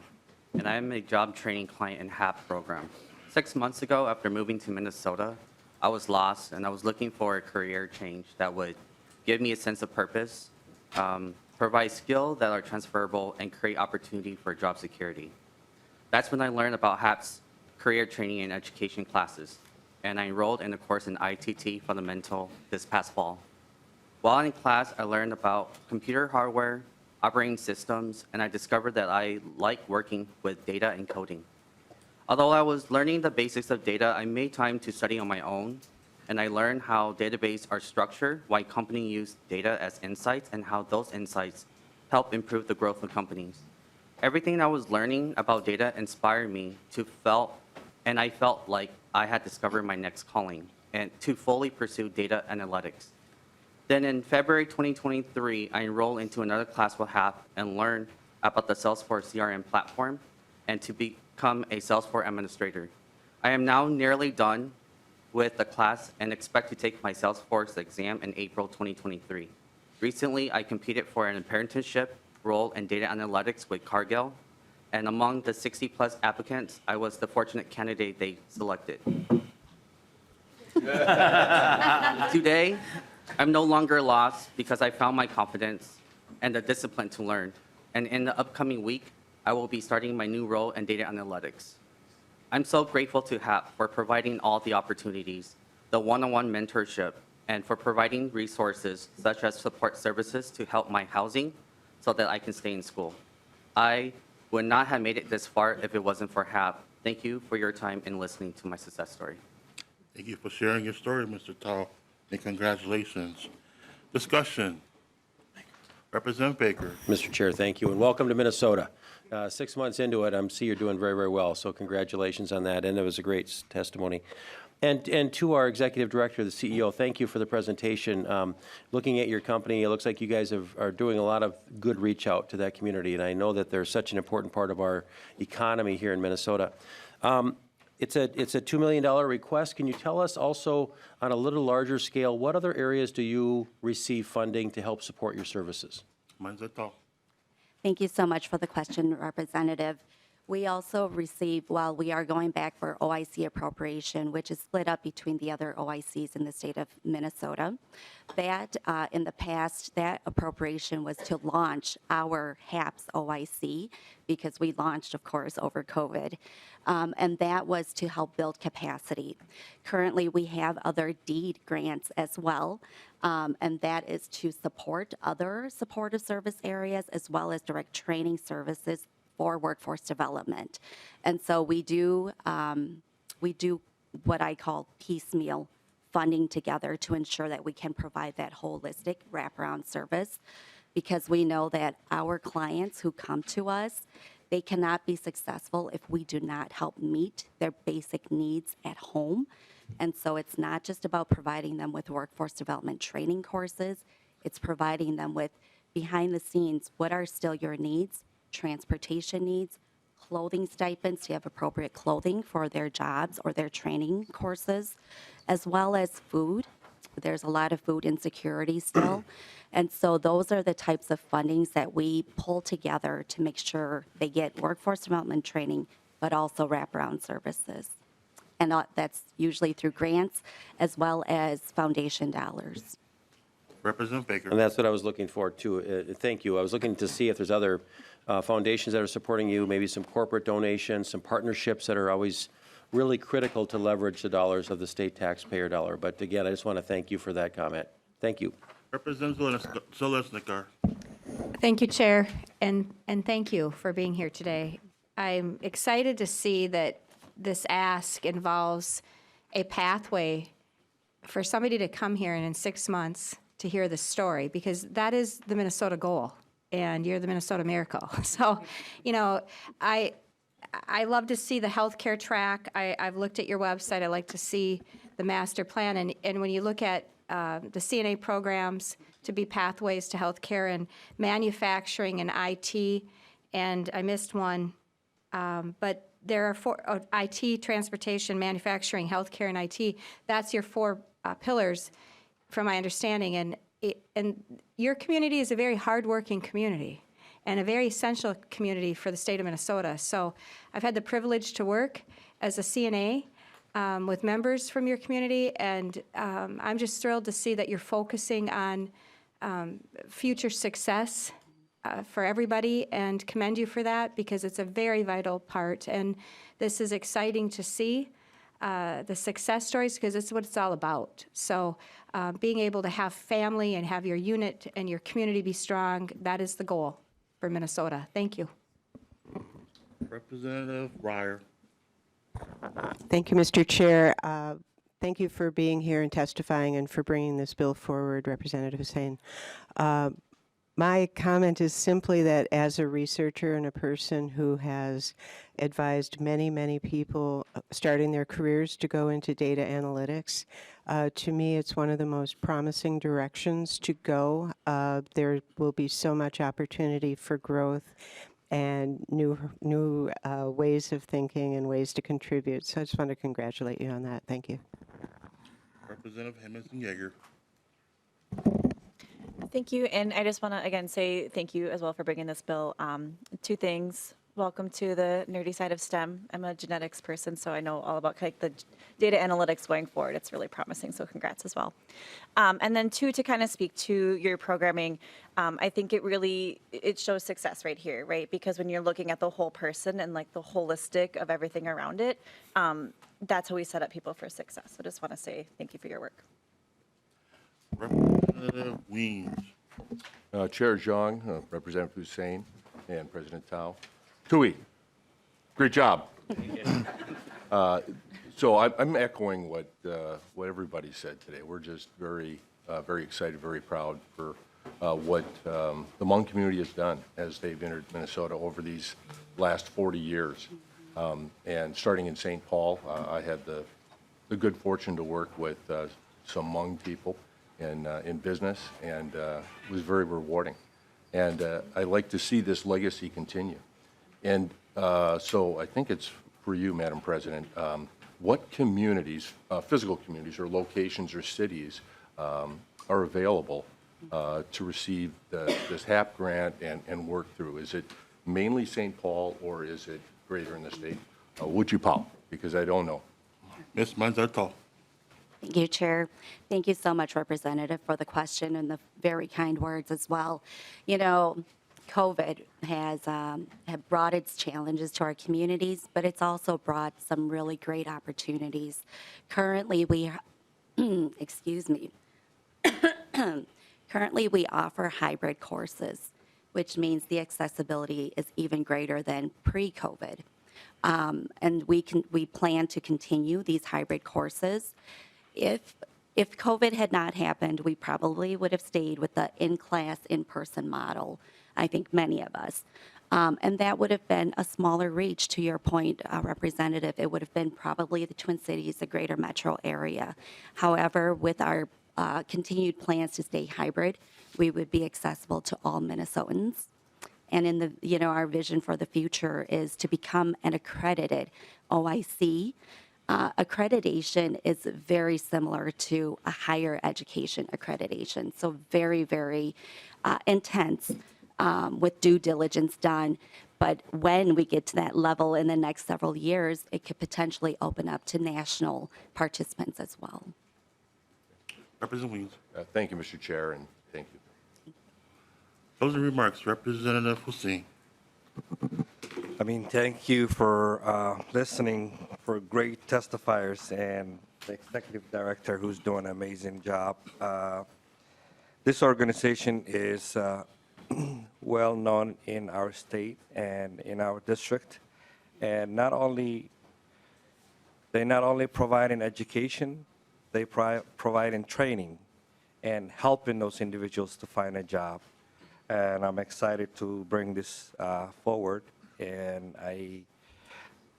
and I am a job training client in HAP program. 6 months ago, after moving to Minnesota, I was lost and I was looking for a career change that would give me a sense of purpose, provide skills that are transferable, and create opportunity for job security. That's when I learned about HAP's career training and education classes, and I enrolled in a course in ITT Fundamental this past fall. While in class, I learned about computer hardware, operating systems, and I discovered that I like working with data and coding. Although I was learning the basics of data, I made time to study on my own, and I learned how databases are structured, why companies use data as insights, and how those insights help improve the growth of companies. Everything I was learning about data inspired me to and I felt like I had discovered my next calling and to fully pursue data analytics. Then in February 2023, I enrolled into another class with HAP and learned about the Salesforce CRM platform and to become a Salesforce administrator. I am now nearly done with the class and expect to take my Salesforce exam in April 2023. Recently, I competed for an apprenticeship role in data analytics with Cargill, and among the 60+ applicants, I was the fortunate candidate they selected. Today, I'm no longer lost because I found my confidence and the discipline to learn. And in the upcoming week, I will be starting my new role in data analytics. I'm so grateful to HAP for providing all the opportunities, the one-on-one mentorship, and for providing resources such as support services to help my housing so that I can stay in school. I would not have made it this far if it wasn't for HAP. Thank you for your time in listening to my success story. Thank you for sharing your story, Mr. Tao, and congratulations. Discussion. Representative Baker. Mr. Chair, thank you, and welcome to Minnesota. 6 months into it, I see you're doing very, very well, so congratulations on that, and it was a great testimony. And to our Executive Director, the CEO, thank you for the presentation. Looking at your company, it looks like you guys are doing a lot of good reach out to that community, and I know that they're such an important part of our economy here in Minnesota. It's a $2 million request. Can you tell us also, on a little larger scale, what other areas do you receive funding to help support your services? Thank you so much for the question, Representative. We also receive, while we are going back for OIC appropriation, which is split up between the other OICs in the state of Minnesota, that in the past, that appropriation was to launch our HAPS OIC, because we launched, of course, over COVID, and that was to help build capacity. Currently, we have other DEED grants as well, and that is to support other supportive service areas as well as direct training services for workforce development. And so we do what I call piecemeal funding together to ensure that we can provide that holistic wraparound service, because we know that our clients who come to us, they cannot be successful if we do not help meet their basic needs at home. And so it's not just about providing them with workforce development training courses, it's providing them with behind the scenes, what are still your needs, transportation needs, clothing stipends to have appropriate clothing for their jobs or their training courses, as well as food. There's a lot of food insecurity still. And so those are the types of fundings that we pull together to make sure they get workforce development training, but also wraparound services. And that's usually through grants as well as foundation dollars. Representative Baker. And that's what I was looking for, too. Thank you. I was looking to see if there's other foundations that are supporting you, maybe some corporate donations, some partnerships that are always really critical to leverage the dollars of the state taxpayer dollar. But again, I just want to thank you for that comment. Thank you. Representative Zalesnikar. Thank you, Chair, and thank you for being here today. I'm excited to see that this ask involves a pathway for somebody to come here and in 6 months to hear the story, because that is the Minnesota goal, and you're the Minnesota miracle. So, you know, I love to see the healthcare track. I've looked at your website. I like to see the master plan, and when you look at the CNA programs to be pathways to healthcare and manufacturing and IT, and I missed one, but there are four: IT, transportation, manufacturing, healthcare, and IT. That's your four pillars, from my understanding. And your community is a very hardworking community and a very essential community for the state of Minnesota. So I've had the privilege to work as a CNA with members from your community, and I'm just thrilled to see that you're focusing on future success for everybody, and commend you for that, because it's a very vital part. And this is exciting to see, the success stories, because it's what it's all about. So being able to have family and have your unit and your community be strong, that is the goal for Minnesota. Thank you. Representative Ryer. Thank you, Mr. Chair. Thank you for being here and testifying and for bringing this bill forward, Representative Hussein. My comment is simply that as a researcher and a person who has advised many, many people starting their careers to go into data analytics, to me, it's one of the most promising directions to go. There will be so much opportunity for growth and new ways of thinking and ways to contribute. So I just want to congratulate you on that. Thank you. Representative Hanson Yeager. Thank you, and I just want to again say thank you as well for bringing this bill. Two things. Welcome to the nerdy side of STEM. I'm a genetics person, so I know all about like the data analytics going forward. It's really promising, so congrats as well. And then two, to kind of speak to your programming, I think it shows success right here, right? Because when you're looking at the whole person and like the holistic of everything around it, that's how we set up people for success. So just want to say thank you for your work. Representative Weems. Chair Zhang, Representative Hussein, and President Tao. Tui, great job. So I'm echoing what everybody said today. We're just very excited, very proud for what the Hmong community has done as they've entered Minnesota over these last 40 years. And starting in St. Paul, I had the good fortune to work with some Hmong people in business, and it was very rewarding. And I like to see this legacy continue. And so I think it's for you, Madam President, what communities, physical communities or locations or cities are available to receive this HAP grant and work through? Is it mainly St. Paul or is it greater in the state? Wichita, because I don't know. Ms. Manzarto. Thank you, Chair. Thank you so much, Representative, for the question and the very kind words as well. You know, COVID has have brought its challenges to our communities, but it's also brought some really great opportunities. Currently, excuse me. Currently, we offer hybrid courses, which means the accessibility is even greater than pre-COVID. And we plan to continue these hybrid courses. If COVID had not happened, we probably would have stayed with the in-class, in-person model, I think many of us. And that would have been a smaller reach, to your point, Representative. It would have been probably the Twin Cities, the greater metro area. However, with our continued plans to stay hybrid, we would be accessible to all Minnesotans. And in the, our vision for the future is to become an accredited OIC. Accreditation is very similar to a higher education accreditation, so very, very intense with due diligence done. But when we get to that level in the next several years, it could potentially open up to national participants as well. Representative Weems. Thank you, Mr. Chair, and thank you. Closing remarks, Representative Hussein. Thank you for listening, for great testifiers, and the executive director who's doing an amazing job. This organization is well known in our state and in our district, and they not only provide an education, they provide training and helping those individuals to find a job. And I'm excited to bring this forward. And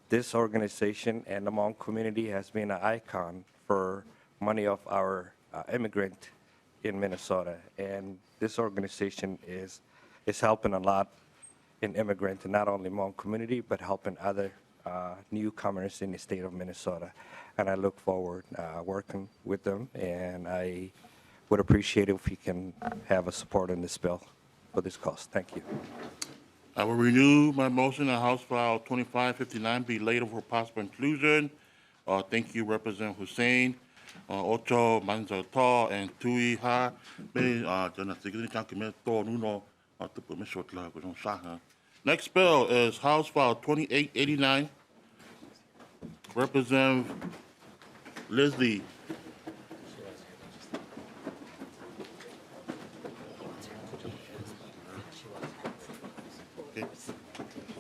this organization and the Hmong community has been an icon for many of our immigrants in Minnesota. And this organization is helping a lot in immigrant, and not only Hmong community, but helping other newcomers in the state of Minnesota. And I look forward working with them, and I would appreciate it if we can have a support in this bill for this cause. Thank you. I will renew my motion that House File 2559 be laid for possible inclusion. Thank you, Representative Hussein, Ocho Manzarto, and Tui Ha. Next bill is House File 2889. Representative Leslie.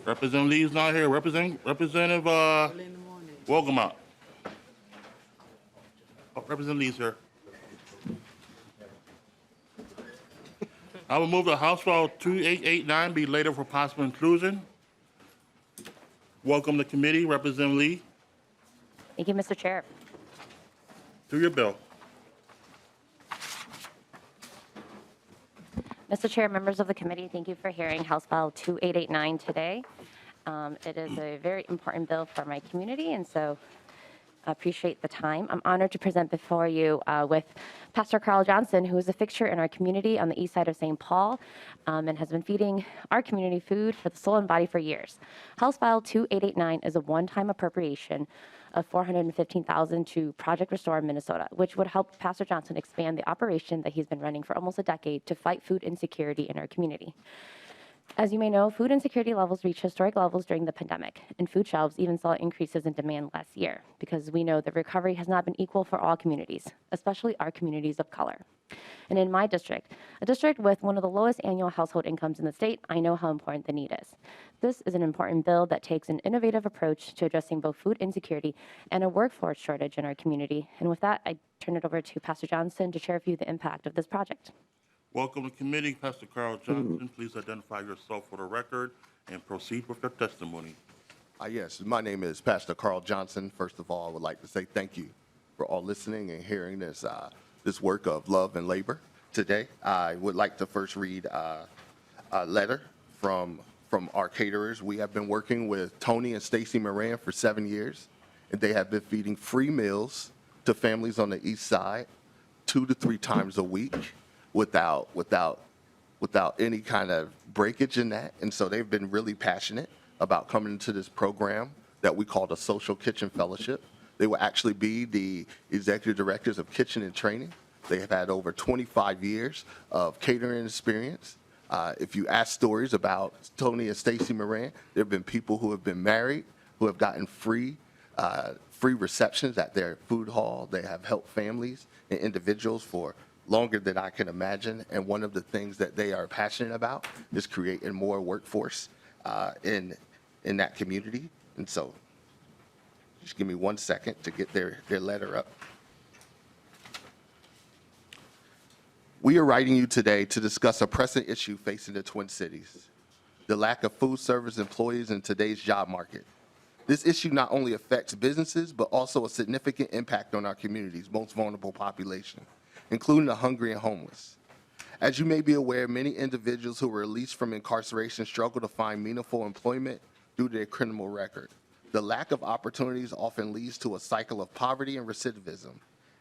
Representative Lee is not here. Representative Wolgamott. Representative Lee is here. I will move that House File 2889 be later for possible inclusion. Welcome to committee, Representative Lee. Thank you, Mr. Chair. To your bill. Mr. Chair, members of the committee, thank you for hearing House File 2889 today. It is a very important bill for my community, and so I appreciate the time. I'm honored to present before you with Pastor Carl Johnson, who is a fixture in our community on the east side of St. Paul and has been feeding our community food for the soul and body for years. House File 2889 is a one-time appropriation of $415,000 to Project Restore Minnesota, which would help Pastor Johnson expand the operation that he's been running for almost a decade to fight food insecurity in our community. As you may know, food insecurity levels reached historic levels during the pandemic, and food shelves even saw increases in demand last year because we know that recovery has not been equal for all communities, especially our communities of color. And in my district, a district with one of the lowest annual household incomes in the state, I know how important the need is. This is an important bill that takes an innovative approach to addressing both food insecurity and a workforce shortage in our community. And with that, I turn it over to Pastor Johnson to share with you the impact of this project. Welcome to committee, Pastor Carl Johnson. Please identify yourself for the record and proceed with your testimony. Yes, my name is Pastor Carl Johnson. First of all, I would like to say thank you for all listening and hearing this work of love and labor today. I would like to first read a letter from our caterers. We have been working with Tony and Stacy Moran for 7 years, and they have been feeding free meals to families on the east side 2 to 3 times a week without any kind of breakage in that. And so they've been really passionate about coming into this program that we call the Social Kitchen Fellowship. They will actually be the executive directors of kitchen and training. They have had over 25 years of catering experience. If you ask stories about Tony and Stacy Moran, there have been people who have been married, who have gotten free receptions at their food hall. They have helped families and individuals for longer than I can imagine. And one of the things that they are passionate about is creating more workforce in that community. And so just give me 1 second to get their letter up. We are writing you today to discuss a pressing issue facing the Twin Cities, the lack of food service employees in today's job market. This issue not only affects businesses, but also a significant impact on our community's most vulnerable population, including the hungry and homeless. As you may be aware, many individuals who were released from incarceration struggle to find meaningful employment due to their criminal record. The lack of opportunities often leads to a cycle of poverty and recidivism.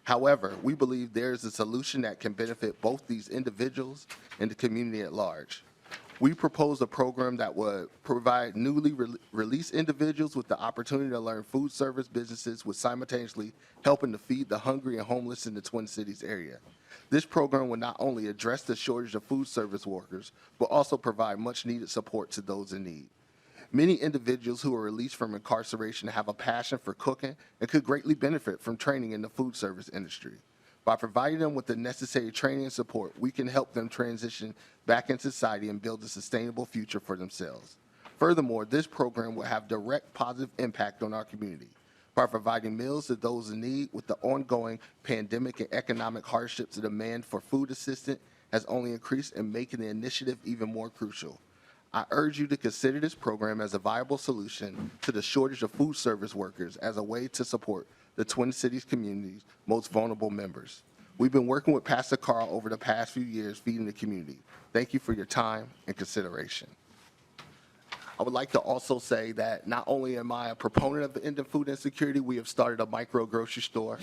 However, we believe there is a solution that can benefit both these individuals and the community at large. We propose a program that would provide newly released individuals with the opportunity to learn food service businesses with simultaneously helping to feed the hungry and homeless in the Twin Cities area. This program will not only address the shortage of food service workers, but also provide much needed support to those in need. Many individuals who are released from incarceration have a passion for cooking and could greatly benefit from training in the food service industry. By providing them with the necessary training and support, we can help them transition back into society and build a sustainable future for themselves. Furthermore, this program will have direct positive impact on our community by providing meals to those in need. With the ongoing pandemic and economic hardships, the demand for food assistance has only increased and making the initiative even more crucial. I urge you to consider this program as a viable solution to the shortage of food service workers as a way to support the Twin Cities community's most vulnerable members. We've been working with Pastor Carl over the past few years feeding the community. Thank you for your time and consideration. I would like to also say that not only am I a proponent of the end of food insecurity, we have started a micro grocery store.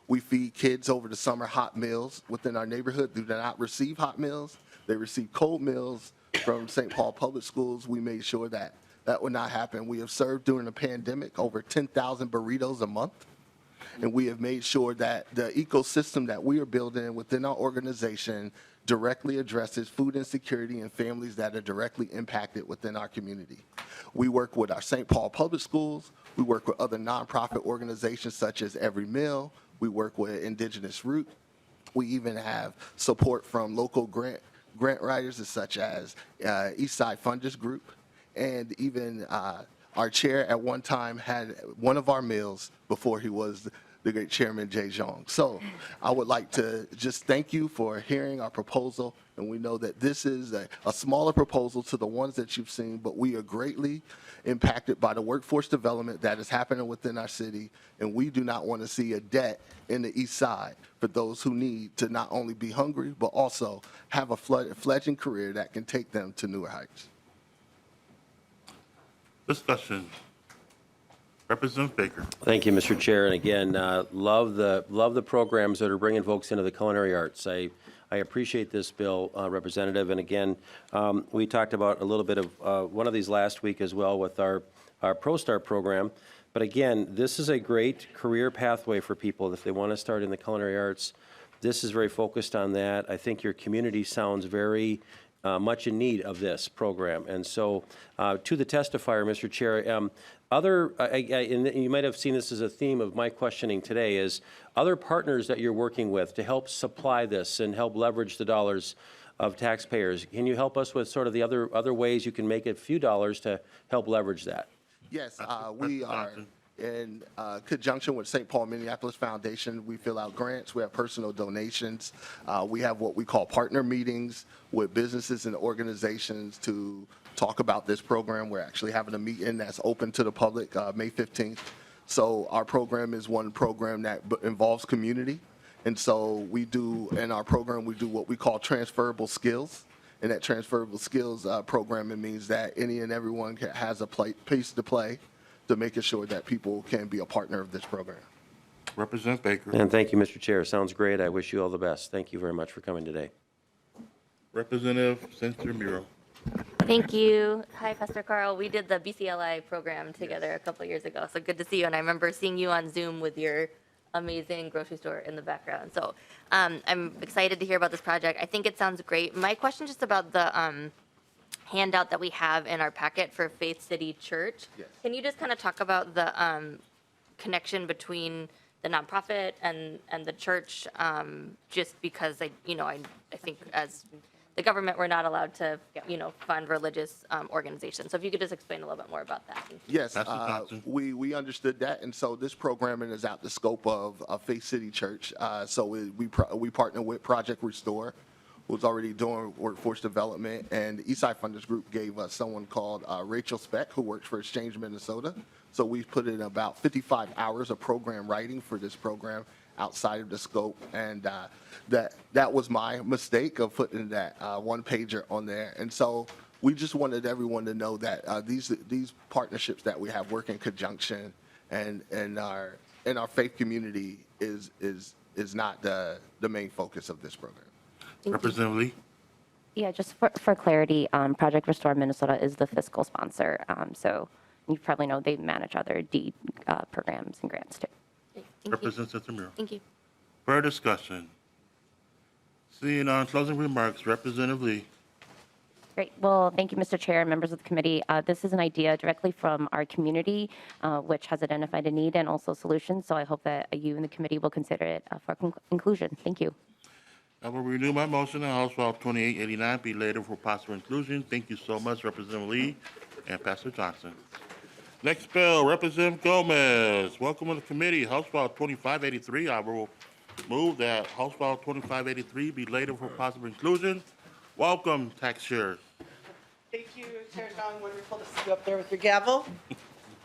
We feed kids over the summer hot meals within our neighborhood. Do not receive hot meals. They receive cold meals from St. Paul Public Schools. We made sure that that would not happen. We have served during the pandemic over 10,000 burritos a month. And we have made sure that the ecosystem that we are building within our organization directly addresses food insecurity and families that are directly impacted within our community. We work with our St. Paul Public Schools. We work with other nonprofit organizations such as Every Meal. We work with Indigenous Root. We even have support from local grant writers such as Eastside Funders Group. And even our chair at one time had one of our meals before he was the great Chairman Jay Zhong. So I would like to just thank you for hearing our proposal, and we know that this is a smaller proposal to the ones that you've seen, but we are greatly impacted by the workforce development that is happening within our city, and we do not want to see a debt in the east side for those who need to not only be hungry, but also have a fledgling career that can take them to newer heights. Discussion. Representative Baker. Thank you, Mr. Chair. And again, love the programs that are bringing folks into the culinary arts. I appreciate this bill, Representative. And again, we talked about a little bit of one of these last week as well with our ProStar program. But again, this is a great career pathway for people if they want to start in the culinary arts. This is very focused on that. I think your community sounds very much in need of this program. And so to the testifier, Mr. Chair, and you might have seen this as a theme of my questioning today, is other partners that you're working with to help supply this and help leverage the dollars of taxpayers. Can you help us with sort of the other ways you can make a few dollars to help leverage that? Yes, we are in conjunction with St. Paul Minneapolis Foundation. We fill out grants. We have personal donations. We have what we call partner meetings with businesses and organizations to talk about this program. We're actually having a meeting that's open to the public May 15th. So our program is one program that involves community. And so we do, in our program, we do what we call transferable skills. And that transferable skills program, it means that any and everyone has a piece to play to making sure that people can be a partner of this program. Representative Baker. And thank you, Mr. Chair. Sounds great. I wish you all the best. Thank you very much for coming today. Representative Cynthia Muro. Thank you. Hi, Pastor Carl. We did the BCLI program together a couple years ago, so good to see you. And I remember seeing you on Zoom with your amazing grocery store in the background. So I'm excited to hear about this project. I think it sounds great. My question is just about the handout that we have in our packet for Faith City Church. Yes. Can you just kind of talk about the connection between the nonprofit and the church? Just because I think as the government, we're not allowed to, fund religious organizations. So if you could just explain a little bit more about that. Yes, we understood that, and so this programming is out the scope of Faith City Church. So we partner with Project Restore, who's already doing workforce development, and the Eastside Funders Group gave us someone called Rachel Speck, who works for Exchange Minnesota. So we've put in about 55 hours of program writing for this program outside of the scope, and that was my mistake of putting that one pager on there. And so we just wanted everyone to know that these partnerships that we have work in conjunction, and our faith community is not the main focus of this program. Representative Lee. Yeah, just for clarity, Project Restore Minnesota is the fiscal sponsor. So you probably know they manage other deed programs and grants too. Representative Muro. Thank you. Further discussion. Seeing on closing remarks, Representative Lee. Great. Well, thank you, Mr. Chair and members of the committee. This is an idea directly from our community, which has identified a need and also solutions. So I hope that you and the committee will consider it for inclusion. Thank you. I will renew my motion that House File 2889 be later for possible inclusion. Thank you so much, Representative Lee and Pastor Johnson. Next bill, Representative Gomez. Welcome to the committee. House File 2583. I will move that House File 2583 be later for possible inclusion. Welcome, tax sharers. Thank you, Chair Zhang. Wonderful to see you up there with your gavel.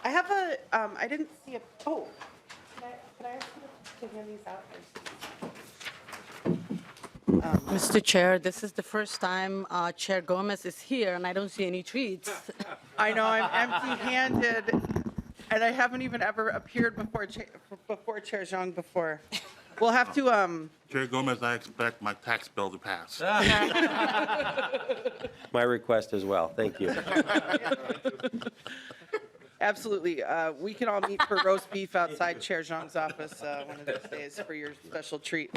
I have I didn't see a, can I ask you to hand these out? Mr. Chair, this is the first time Chair Gomez is here, and I don't see any treats. I know, I'm empty-handed, and I haven't even ever appeared before Chair Zhang before. We'll have to, Chair Gomez, I expect my tax bill to pass. My request as well. Thank you. Absolutely. We can all meet for roast beef outside Chair Zhang's office one of these days for your special treat.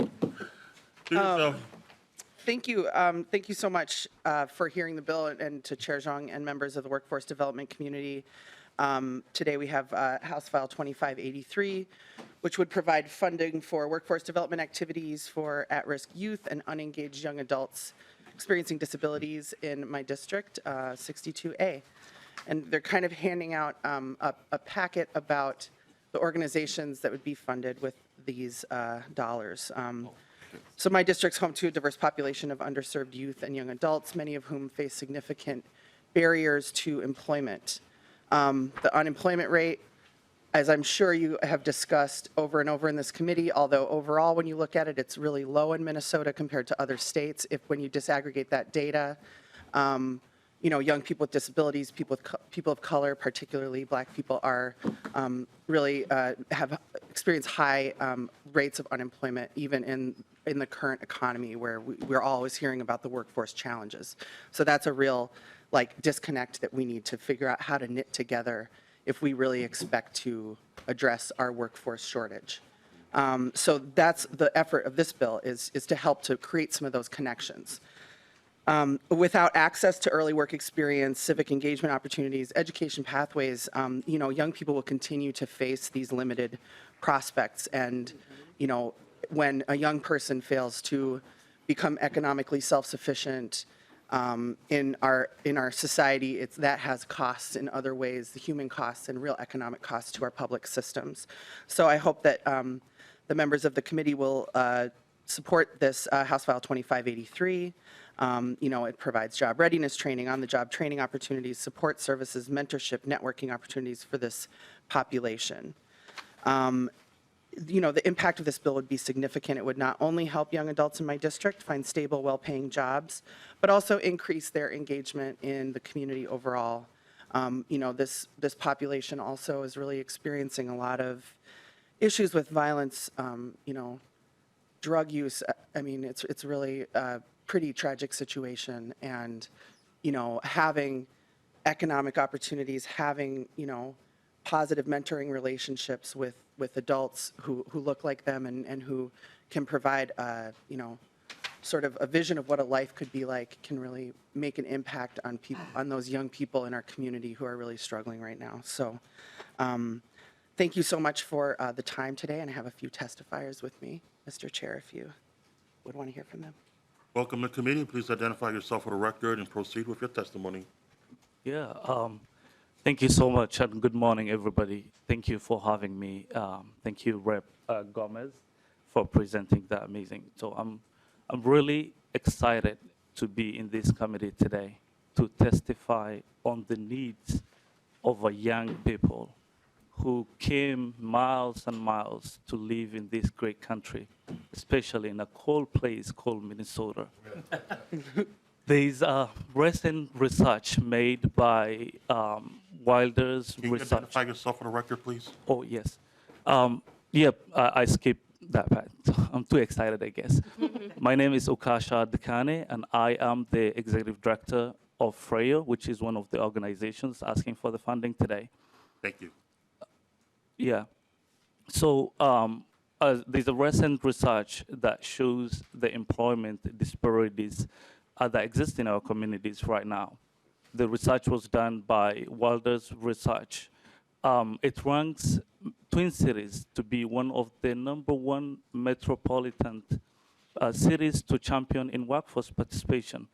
Thank you. Thank you so much for hearing the bill, and to Chair Zhang and members of the workforce development community. Today we have House File 2583, which would provide funding for workforce development activities for at-risk youth and unengaged young adults experiencing disabilities in my district, 62A. And they're kind of handing out a packet about the organizations that would be funded with these dollars. So my district's home to a diverse population of underserved youth and young adults, many of whom face significant barriers to employment. The unemployment rate, as I'm sure you have discussed over and over in this committee, although overall when you look at it, it's really low in Minnesota compared to other states. When you disaggregate that data, young people with disabilities, people of color, particularly Black people, are really have experienced high rates of unemployment, even in the current economy where we're always hearing about the workforce challenges. So that's a real disconnect that we need to figure out how to knit together if we really expect to address our workforce shortage. So that's the effort of this bill is to help to create some of those connections. Without access to early work experience, civic engagement opportunities, education pathways, young people will continue to face these limited prospects. And, when a young person fails to become economically self-sufficient in our society, that has costs in other ways, the human costs and real economic costs to our public systems. So I hope that the members of the committee will support this House File 2583. It provides job readiness training, on-the-job training opportunities, support services, mentorship, networking opportunities for this population. The impact of this bill would be significant. It would not only help young adults in my district find stable, well-paying jobs, but also increase their engagement in the community overall. This population also is really experiencing a lot of issues with violence, drug use. I mean, it's really a pretty tragic situation, and having economic opportunities, having positive mentoring relationships with adults who look like them and who can provide sort of a vision of what a life could be like can really make an impact on people, on those young people in our community who are really struggling right now. So thank you so much for the time today, and I have a few testifiers with me, Mr. Chair, if you would want to hear from them. Welcome to committee. Please identify yourself for the record and proceed with your testimony. Yeah, thank you so much, and good morning, everybody. Thank you for having me. Thank you, Rep. Gomez, for presenting that amazing. So I'm really excited to be in this committee today to testify on the needs of our young people who came miles and miles to live in this great country, especially in a cold place called Minnesota. There's recent research made by Wilder's Can you research. identify yourself for the record, please? Oh, yes. I skipped that part. I'm too excited, I guess. My name is Ukasha Dikane, and I am the executive director of FRAYEO, which is one of the organizations asking for the funding today. Thank you. Yeah. So there's a recent research that shows the employment disparities that exist in our communities right now. The research was done by Wilder's Research. It ranks Twin Cities to be one of the #1 metropolitan cities to champion in workforce participation,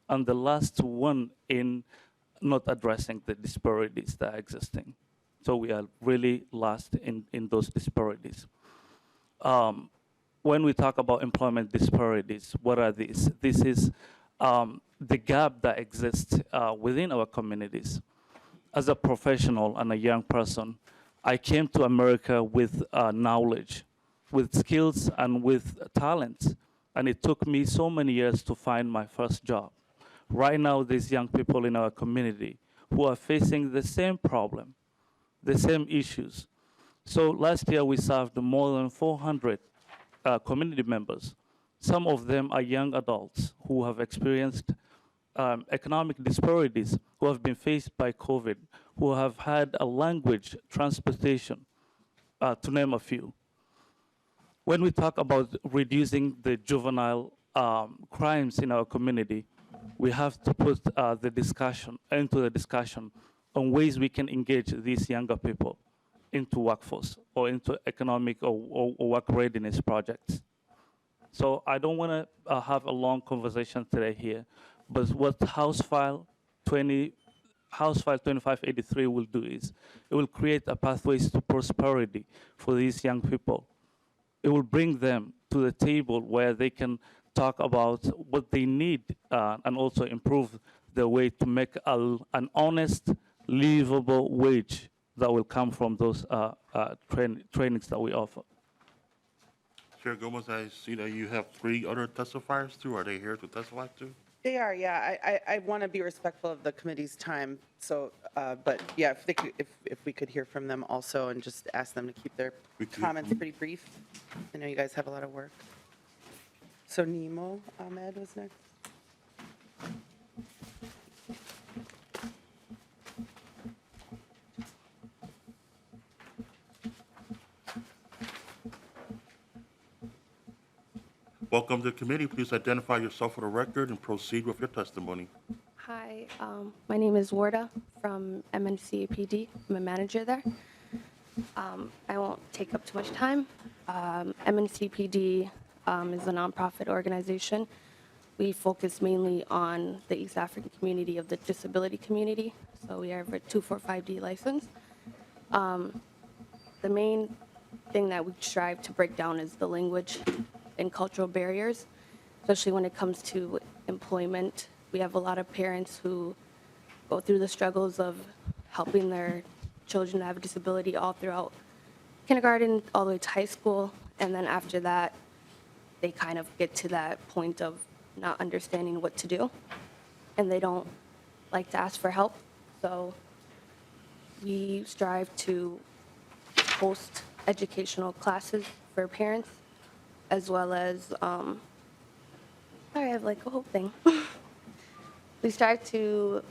and the last one in not addressing the disparities that are existing. So we are really lost in those disparities. When we talk about employment disparities, what are these? This is the gap that exists within our communities. As a professional and a young person, I came to America with knowledge, with skills, and with talents. And it took me so many years to find my first job. Right now, there's young people in our community who are facing the same problem, the same issues. So last year, we served more than 400 community members. Some of them are young adults who have experienced economic disparities, who have been faced by COVID, who have had a language, transportation, to name a few. When we talk about reducing the juvenile crimes in our community, we have to put the discussion on ways we can engage these younger people into workforce or into economic or work readiness projects. So I don't want to have a long conversation today here, but what House File House File 2583 will do is it will create a pathways to prosperity for these young people. It will bring them to the table where they can talk about what they need and also improve the way to make an honest, livable wage that will come from those trainings that we offer. Chair Gomez, I see that you have 3 other testifiers too. Are they here to testify too? They are, yeah. I want to be respectful of the committee's time, so, but yeah, if we could hear from them also and just ask them to keep their comments pretty brief. I know you guys have a lot of work. So Nemo Ahmed was next. Welcome to the committee. Please identify yourself for the record and proceed with your testimony. Hi, my name is Warda from MNCAPD. I'm a manager there. I won't take up too much time. MNCPD is a nonprofit organization. We focus mainly on the East African community of the disability community. So we have a 245D license. The main thing that we strive to break down is the language and cultural barriers, especially when it comes to employment. We have a lot of parents who go through the struggles of helping their children that have a disability all throughout kindergarten, all the way to high school, and then after that, they kind of get to that point of not understanding what to do, and they don't like to ask for help. So we strive to host educational classes for parents, as well as, sorry, I have like a whole thing. We strive to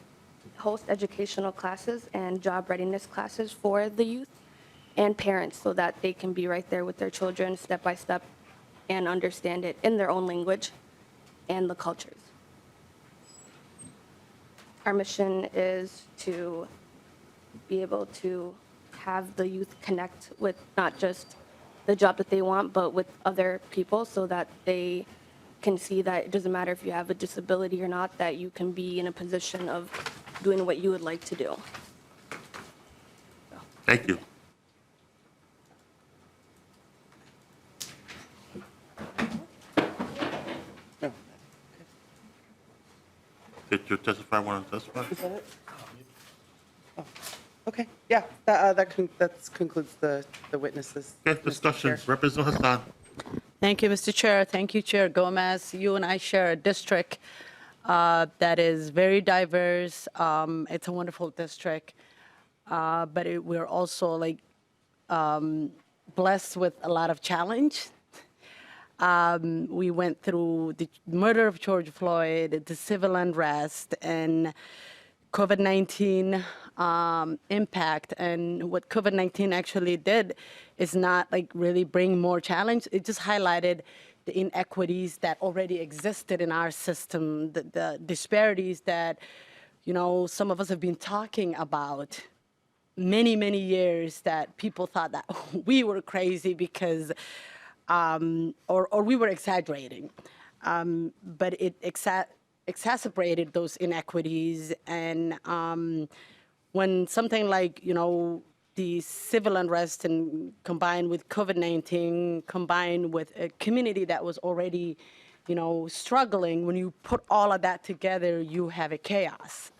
host educational classes and job readiness classes for the youth and parents so that they can be right there with their children step by step and understand it in their own language and the cultures. Our mission is to be able to have the youth connect with not just the job that they want, but with other people so that they can see that it doesn't matter if you have a disability or not, that you can be in a position of doing what you would like to do. Thank you. Did your testifier want to testify? Is that it? Oh, okay, yeah, that concludes the witnesses. Okay, discussion. Representative Hassan. Thank you, Mr. Chair. Thank you, Chair Gomez. You and I share a district that is very diverse. It's a wonderful district, but we're also like blessed with a lot of challenge. We went through the murder of George Floyd, the civil unrest, and COVID-19 impact. And what COVID-19 actually did is not like really bring more challenge. It just highlighted the inequities that already existed in our system, the disparities that, you know, some of us have been talking about many, many years, that people thought that we were crazy because, or we were exaggerating. But it exacerbated those inequities. And when something like, you know, the civil unrest and combined with COVID-19, combined with a community that was already, you know, struggling, when you put all of that together, you have a chaos.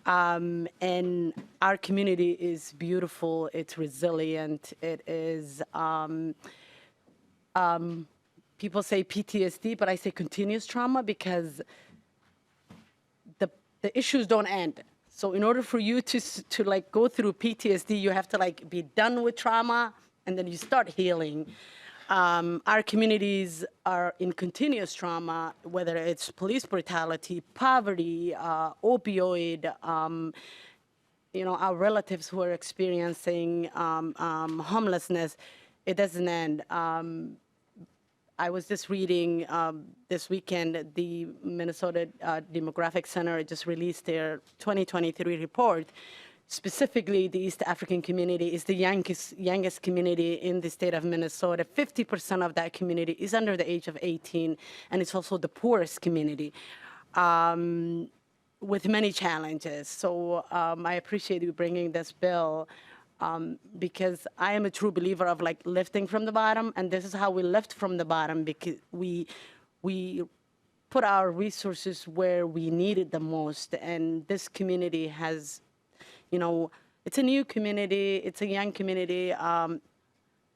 And our community is beautiful, it's resilient, it is, people say PTSD, but I say continuous trauma because the issues don't end. So in order for you to like go through PTSD, you have to like be done with trauma and then you start healing. Our communities are in continuous trauma, whether it's police brutality, poverty, opioid, you know, our relatives who are experiencing homelessness. It doesn't end. I was just reading this weekend, the Minnesota Demographic Center just released their 2023 report. Specifically, the East African community is the youngest community in the state of Minnesota. 50% of that community is under the age of 18, and it's also the poorest community. with many challenges. So I appreciate you bringing this bill because I am a true believer of like lifting from the bottom, and this is how we lift from the bottom because we put our resources where we need it the most. And this community has, you know, it's a new community, it's a young community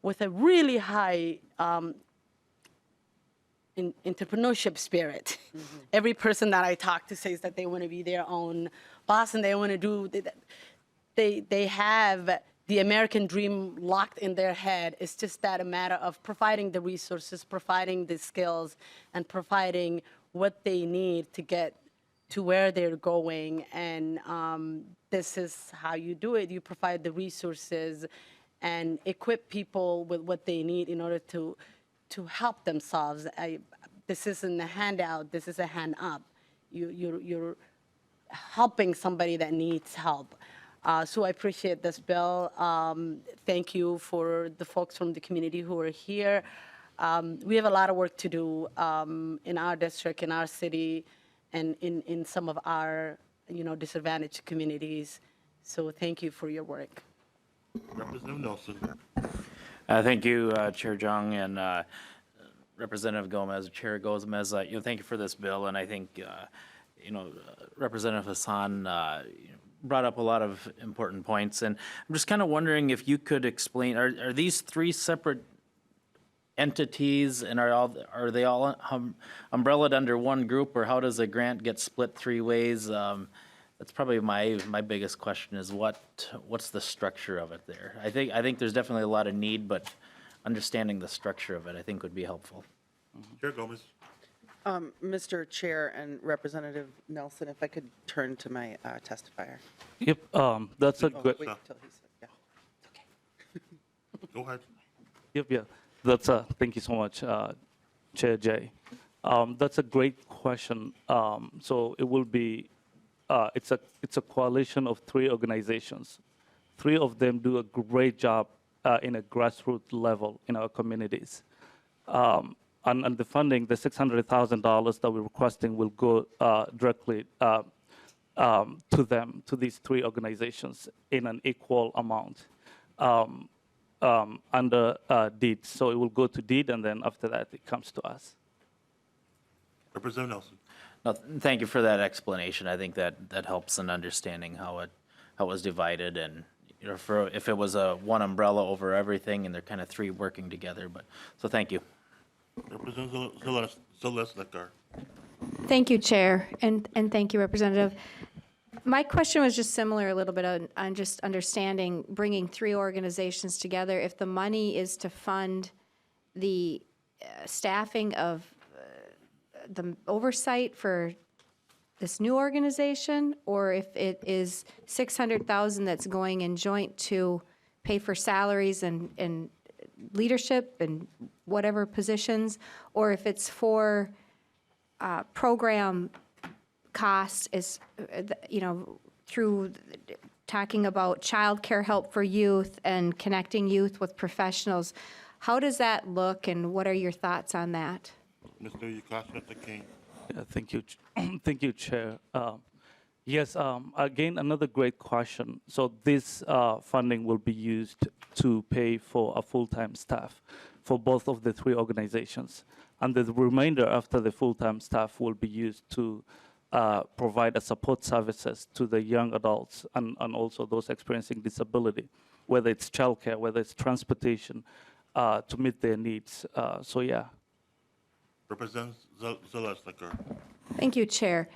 with a really high entrepreneurship spirit. Every person that I talk to says that they want to be their own boss and they want to do, they have the American dream locked in their head. It's just that a matter of providing the resources, providing the skills, and providing what they need to get to where they're going. And this is how you do it. You provide the resources and equip people with what they need in order to help themselves. This isn't a handout, this is a hand up. You're helping somebody that needs help. So I appreciate this bill. Thank you for the folks from the community who are here. We have a lot of work to do in our district, in our city, and in some of our disadvantaged communities. So thank you for your work. Representative Nelson. Thank you, Chair Jung and Representative Gomez, Chair Gomez. Thank you for this bill, and I think Representative Hassan brought up a lot of important points, and I'm just kind of wondering if you could explain: are these three separate entities, and are they all umbrellaed under one group, or how does the grant get split three ways? That's probably my biggest question is what's the structure of it there? I think there's definitely a lot of need, but understanding the structure of it I think would be helpful. Chair Gomez. Mr. Chair and Representative Nelson, if I could turn to my testifier. Yep, that's a good. Wait till he says, yeah. Go ahead. Yep, yeah. That's thank you so much, Chair Jay. That's a great question. So it will be, it's a coalition of three organizations. Three of them do a great job in a grassroots level in our communities. And the funding, the $600,000 that we're requesting will go directly to them, to these three organizations in an equal amount. Under deed. So it will go to deed, and then after that, it comes to us. Representative Nelson. No, thank you for that explanation. I think that helps in understanding how it was divided, and if it was a one umbrella over everything, and they're kind of three working together. But so thank you. Representative Zalesnikar. Thank you, Chair, and thank you, Representative. My question was just similar a little bit on just understanding bringing three organizations together. If the money is to fund the staffing of the oversight for this new organization, or if it is $600,000 that's going in joint to pay for salaries and leadership and whatever positions, or if it's for program cost is, through talking about childcare help for youth and connecting youth with professionals. How does that look, and what are your thoughts on that? Mr. Yukashmita King. Yeah, thank you, thank you, Chair. Yes, again, another great question. So this funding will be used to pay for a full-time staff for both of the three organizations. And the remainder after the full-time staff will be used to provide a support services to the young adults and also those experiencing disability, whether it's childcare, whether it's transportation, to meet their needs. So yeah. Representative Zalesnikar. Thank you, Chair.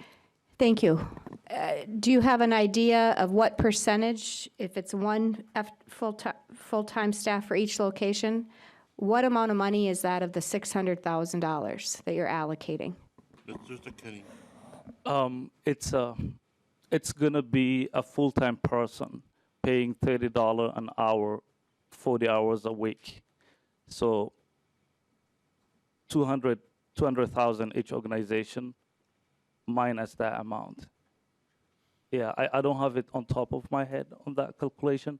Thank you. Do you have an idea of what percentage, if it's one full-time staff for each location, what amount of money is that of the $600,000 that you're allocating? Mr. Kenny. It's gonna be a full-time person paying $30 an hour, 40 hours a week. So 200,000 each organization minus that amount. Yeah, I don't have it on top of my head on that calculation,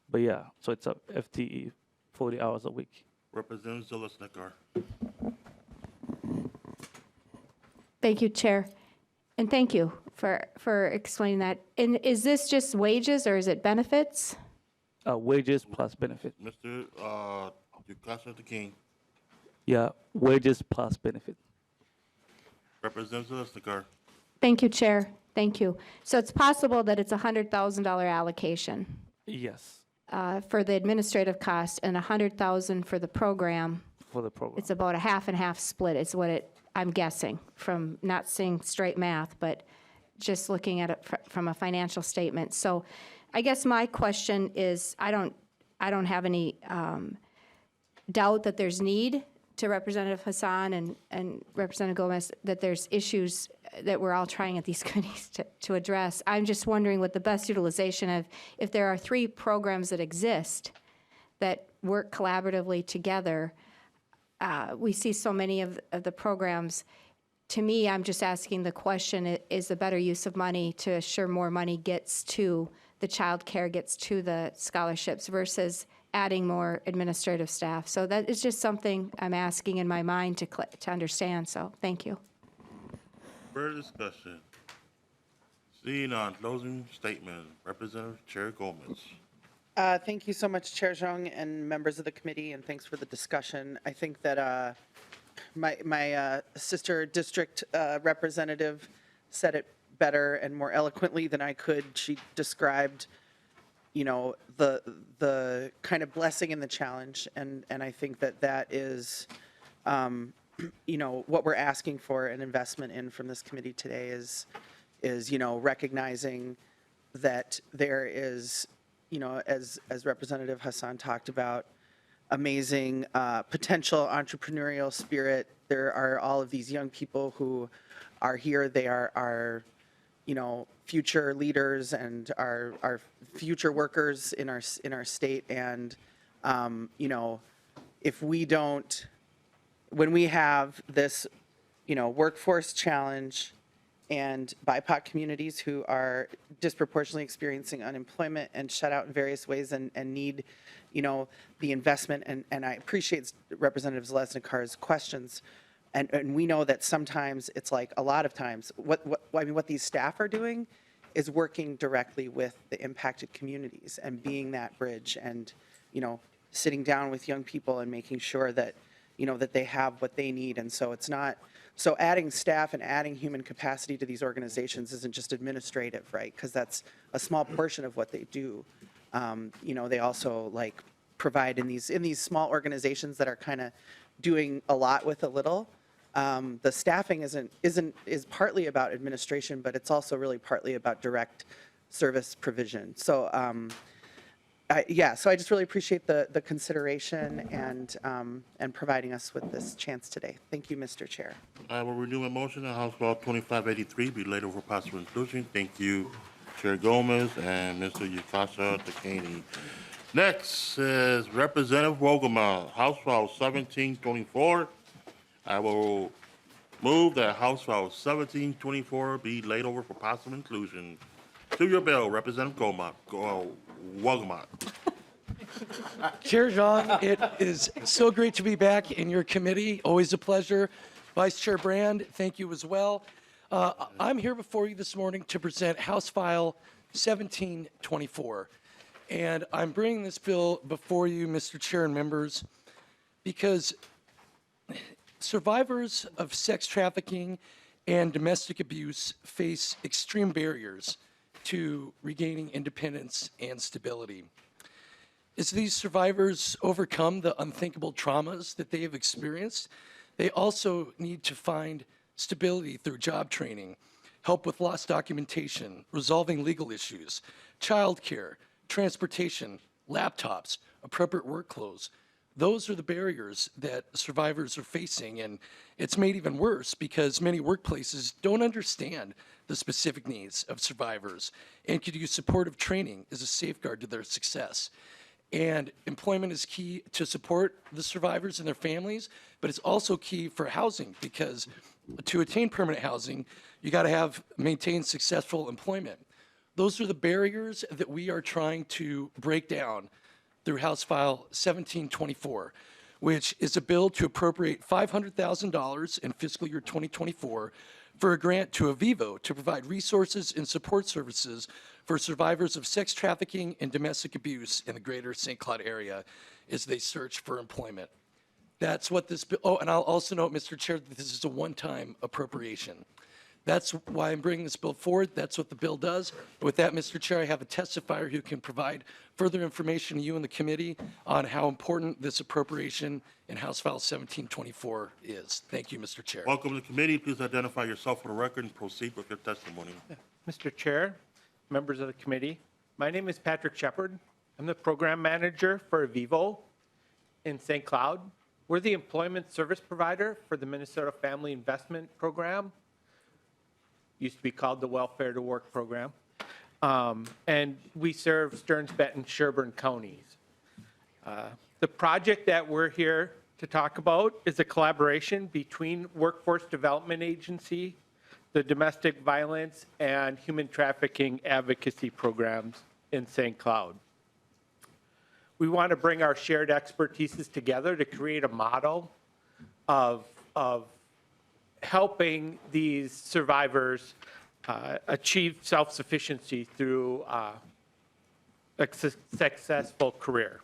but yeah, so it's a FTE, 40 hours a week. Representative Zalesnikar. Thank you, Chair. And thank you for explaining that. And is this just wages or is it benefits? Wages plus benefit. Mr. Ducasa the King, Yeah, wages plus benefit. Representative Estakar. Thank you, Chair. Thank you. So it's possible that it's a $100,000 allocation Yes, for the administrative cost and $100,000 for the program. for the program. It's about a half and half split is what I'm guessing from not seeing straight math, but just looking at it from a financial statement. So I guess my question is, I don't have any doubt that there's need to Representative Hassan and Representative Gomez, that there's issues that we're all trying at these committees to address. I'm just wondering what the best utilization of, if there are 3 programs that exist that work collaboratively together, we see so many of the programs. To me, I'm just asking the question, is the better use of money to assure more money gets to the child care, gets to the scholarships versus adding more administrative staff? So that is just something I'm asking in my mind to understand, so thank you. Further discussion? Seeing none, closing statement, Representative Chair Gomez. Thank you so much, Chair Zhang and members of the committee, and thanks for the discussion. I think that my sister district representative said it better and more eloquently than I could. She described, you know, the kind of blessing and the challenge, and I think that is, you know, what we're asking for an investment in from this committee today is you know, recognizing that there is, you know, as Representative Hassan talked about, amazing potential entrepreneurial spirit. There are all of these young people who are here. They are you know, future leaders and our future workers in our state. And you know, if we don't, when we have this, you know, workforce challenge and BIPOC communities who are disproportionately experiencing unemployment and shut out in various ways and need, you know, the investment. And I appreciate Representative Zalesnikar's questions. And we know that sometimes it's like a lot of times what these staff are doing is working directly with the impacted communities and being that bridge and, you know, sitting down with young people and making sure that, you know, that they have what they need. And so it's not, so adding staff and adding human capacity to these organizations isn't just administrative, right? Because that's a small portion of what they do. You know, they also like provide in these small organizations that are kind of doing a lot with a little. The staffing is partly about administration, but it's also really partly about direct service provision. So so I just really appreciate the consideration and providing us with this chance today. Thank you, Mr. Chair. I will renew my motion that House Bill 2583 be laid over possible inclusion. Thank you, Chair Gomez and Mr. Yukasa Takani. Next is Representative Wolgamott, House File 1724. I will move that House File 1724 be laid over for possible inclusion. To your bill, Representative Wolgamott. Chair Zhang, it is so great to be back in your committee. Always a pleasure. Vice Chair Brand, thank you as well. I'm here before you this morning to present House File 1724. And I'm bringing this bill before you, Mr. Chair and members, because survivors of sex trafficking and domestic abuse face extreme barriers to regaining independence and stability. As these survivors overcome the unthinkable traumas that they have experienced, they also need to find stability through job training, help with lost documentation, resolving legal issues, childcare, transportation, laptops, appropriate work clothes. Those are the barriers that survivors are facing, and it's made even worse because many workplaces don't understand the specific needs of survivors and could use supportive training as a safeguard to their success. And employment is key to support the survivors and their families, but it's also key for housing because to attain permanent housing, you got to maintain successful employment. Those are the barriers that we are trying to break down through House File 1724, which is a bill to appropriate $500,000 in fiscal year 2024 for a grant to Avivo to provide resources and support services for survivors of sex trafficking and domestic abuse in the greater St. Cloud area as they search for employment. That's what this bill, oh, and I'll also note, Mr. Chair, that this is a one-time appropriation. That's why I'm bringing this bill forward. That's what the bill does. With that, Mr. Chair, I have a testifier who can provide further information to you and the committee on how important this appropriation in House File 1724 is. Thank you, Mr. Chair. Welcome to the committee. Please identify yourself for the record and proceed with your testimony. Mr. Chair, members of the committee, my name is Patrick Shepard. I'm the program manager for Avivo in St. Cloud. We're the employment service provider for the Minnesota Family Investment Program. Used to be called the Welfare to Work Program. And we serve Stearns, Benton, Sherburne counties. The project that we're here to talk about is a collaboration between Workforce Development Agency, the Domestic Violence and Human Trafficking Advocacy Programs in St. Cloud. We want to bring our shared expertises together to create a model of helping these survivors achieve self-sufficiency through a successful career.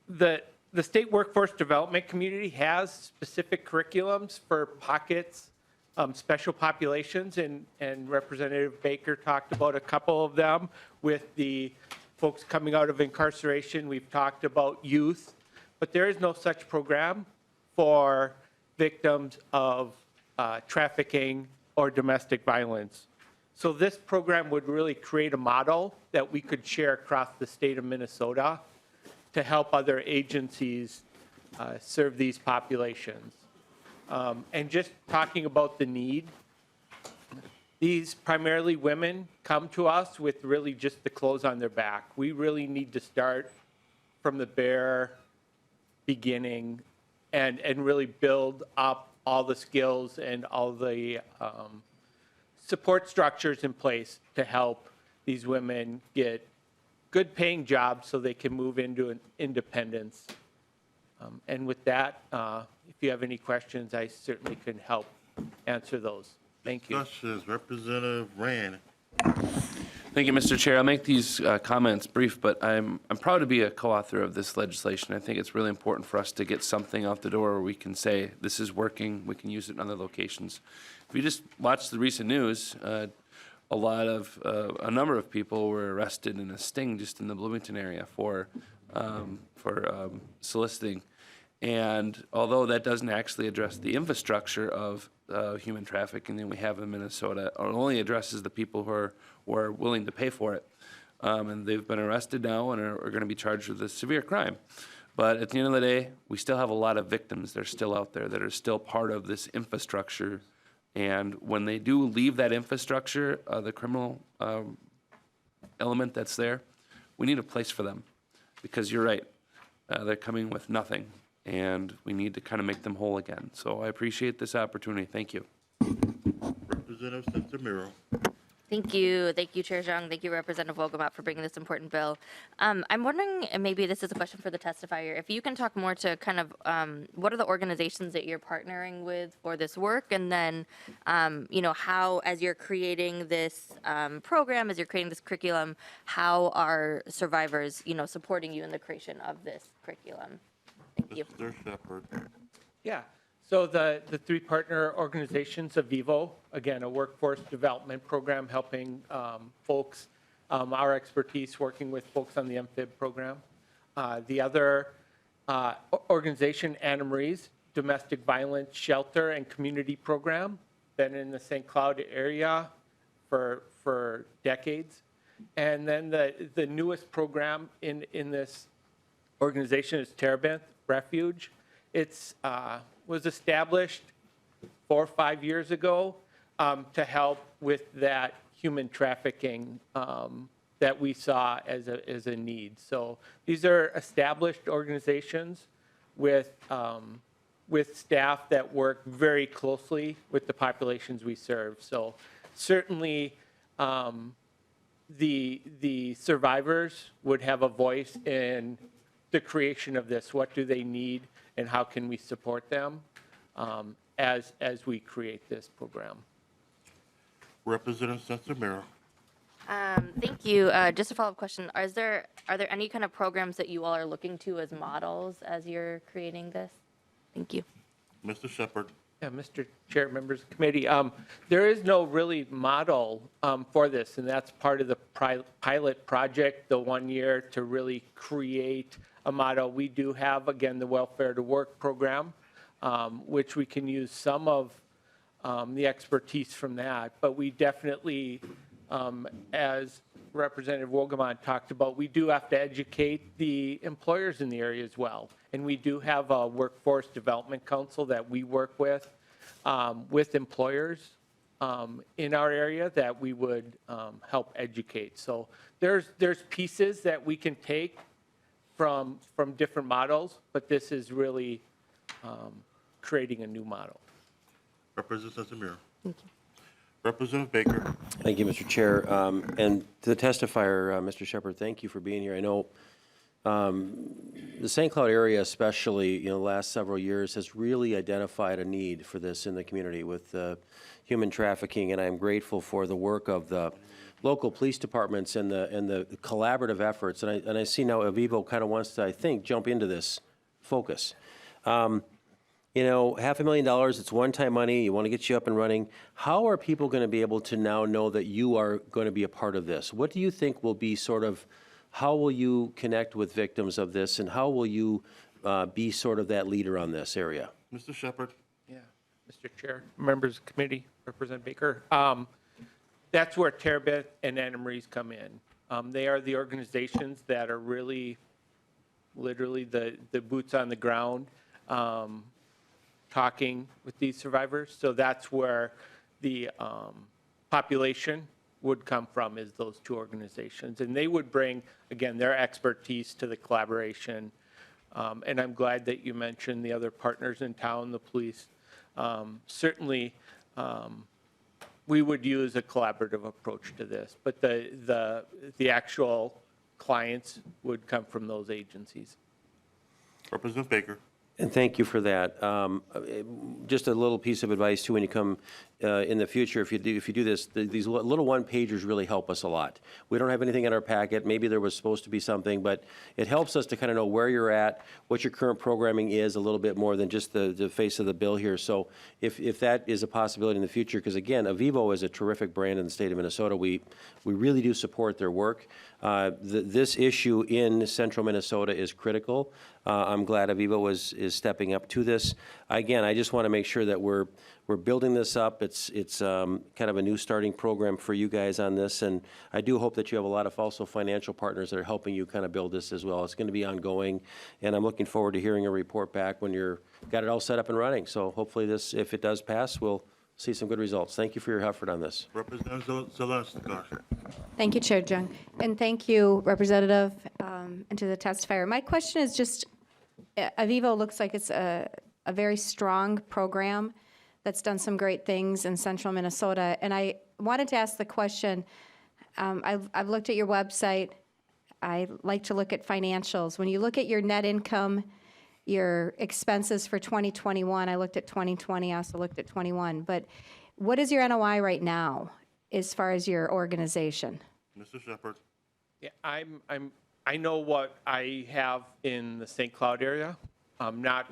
The state workforce development community has specific curriculums for pockets, special populations, and Representative Baker talked about a couple of them with the folks coming out of incarceration. We've talked about youth, but there is no such program for victims of trafficking or domestic violence. So this program would really create a model that we could share across the state of Minnesota to help other agencies serve these populations. And just talking about the need, these primarily women come to us with really just the clothes on their back. We really need to start from the bare beginning and really build up all the skills and all the support structures in place to help these women get good paying jobs so they can move into an independence. And with that, if you have any questions, I certainly can help answer those. Thank you. Discussions, Representative Rand. Thank you, Mr. Chair. I'll make these comments brief, but I'm proud to be a co-author of this legislation. I think it's really important for us to get something out the door where we can say this is working, we can use it in other locations. If you just watch the recent news, a number of people were arrested in a sting just in the Bloomington area for soliciting. And although that doesn't actually address the infrastructure of human trafficking that we have in Minnesota, it only addresses the people who are willing to pay for it. And they've been arrested now and are going to be charged with a severe crime. But at the end of the day, we still have a lot of victims that are still out there that are still part of this infrastructure. And when they do leave that infrastructure, the criminal element that's there, we need a place for them. Because you're right, they're coming with nothing. And we need to kind of make them whole again. So I appreciate this opportunity. Thank you. Representative Centimero. Thank you, Chair Zhang. Thank you, Representative Wolgamott, for bringing this important bill. I'm wondering, and maybe this is a question for the testifier, if you can talk more to kind of what are the organizations that you're partnering with for this work, and then, how, as you're creating this program, as you're creating this curriculum, how are survivors, supporting you in the creation of this curriculum? Thank you. Mr. Shepard. Yeah. So the three partner organizations, Avivo, again, a workforce development program helping folks, our expertise working with folks on the MFIB program. The other organization, Anna Marie's Domestic Violence Shelter and Community Program, been in the St. Cloud area for decades. And then the newest program in this organization is Terebinth Refuge. It's was established 4 or 5 years ago to help with that human trafficking that we saw as a need. So these are established organizations with staff that work very closely with the populations we serve. So certainly the survivors would have a voice in the creation of this. What do they need and how can we support them? as we create this program. Representative Sensimero. Thank you. Just a follow-up question. Are there any kind of programs that you all are looking to as models as you're creating this? Thank you. Mr. Shepherd. Yeah, Mr. Chair, members of the committee, there is no really model for this, and that's part of the pilot project, the 1 year to really create a model. We do have, again, the Welfare to Work program, which we can use some of the expertise from that, but we definitely, as Representative Wolgamott talked about, we do have to educate the employers in the area as well. And we do have a workforce development council that we work with employers in our area that we would help educate. So there's pieces that we can take from different models, but this is really creating a new model. Representative Sensimero. Thank you. Representative Baker. Thank you, Mr. Chair. And to the testifier, Mr. Shepherd, thank you for being here. I know the St. Cloud area especially, the last several years has really identified a need for this in the community with human trafficking, and I'm grateful for the work of the local police departments and the collaborative efforts. And I see now Avivo kind of wants to, I think, jump into this focus. $500,000, it's one-time money, you want to get you up and running. How are people going to be able to now know that you are going to be a part of this? What do you think will be how will you connect with victims of this, and how will you be sort of that leader on this area? Mr. Shepherd. Yeah, Mr. Chair, members of the committee, Representative Baker. That's where Terabith and Anna Marie's come in. They are the organizations that are really, literally the boots on the ground, talking with these survivors. So that's where the population would come from, is those two organizations. And they would bring, again, their expertise to the collaboration. And I'm glad that you mentioned the other partners in town, the police. Certainly, we would use a collaborative approach to this, but the actual clients would come from those agencies. Representative Baker. And thank you for that. Just a little piece of advice too, when you come in the future, if you do this, these little one-pagers really help us a lot. We don't have anything in our packet. Maybe there was supposed to be something, but it helps us to kind of know where you're at, what your current programming is, a little bit more than just the face of the bill here. So if that is a possibility in the future, because again, Avivo is a terrific brand in the state of Minnesota. We really do support their work. This issue in central Minnesota is critical. I'm glad Avivo is stepping up to this. Again, I just want to make sure that we're building this up. It's kind of a new starting program for you guys on this, and I do hope that you have a lot of also financial partners that are helping you kind of build this as well. It's going to be ongoing, and I'm looking forward to hearing a report back when you're got it all set up and running. So hopefully this, if it does pass, we'll see some good results. Thank you for your effort on this. Representative Zelensky. Thank you, Chair Jung. And thank you, Representative, and to the testifier. My question is just, Avivo looks like it's a very strong program that's done some great things in central Minnesota. And I wanted to ask the question, I've looked at your website. I like to look at financials. When you look at your net income, your expenses for 2021, I looked at 2020, I also looked at 21. But what is your NOI right now as far as your organization? Mr. Shepherd. Yeah, I know what I have in the St. Cloud area. I'm not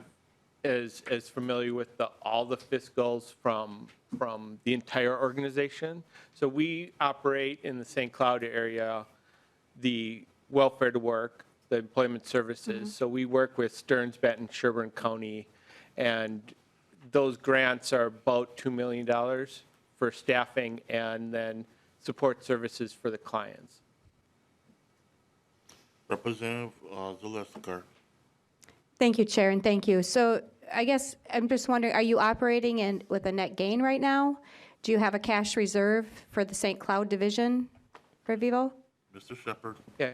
as familiar with all the fiscals from the entire organization. So we operate in the St. Cloud area, the Welfare to Work, the employment services. Mm-hmm. So we work with Stearns, Benton, Sherburne County, and those grants are about $2 million for staffing and then support services for the clients. Representative Zelensky. Thank you, Chair, and thank you. So I guess I'm just wondering, are you operating with a net gain right now? Do you have a cash reserve for the St. Cloud division for Avivo? Mr. Shepherd. Yeah.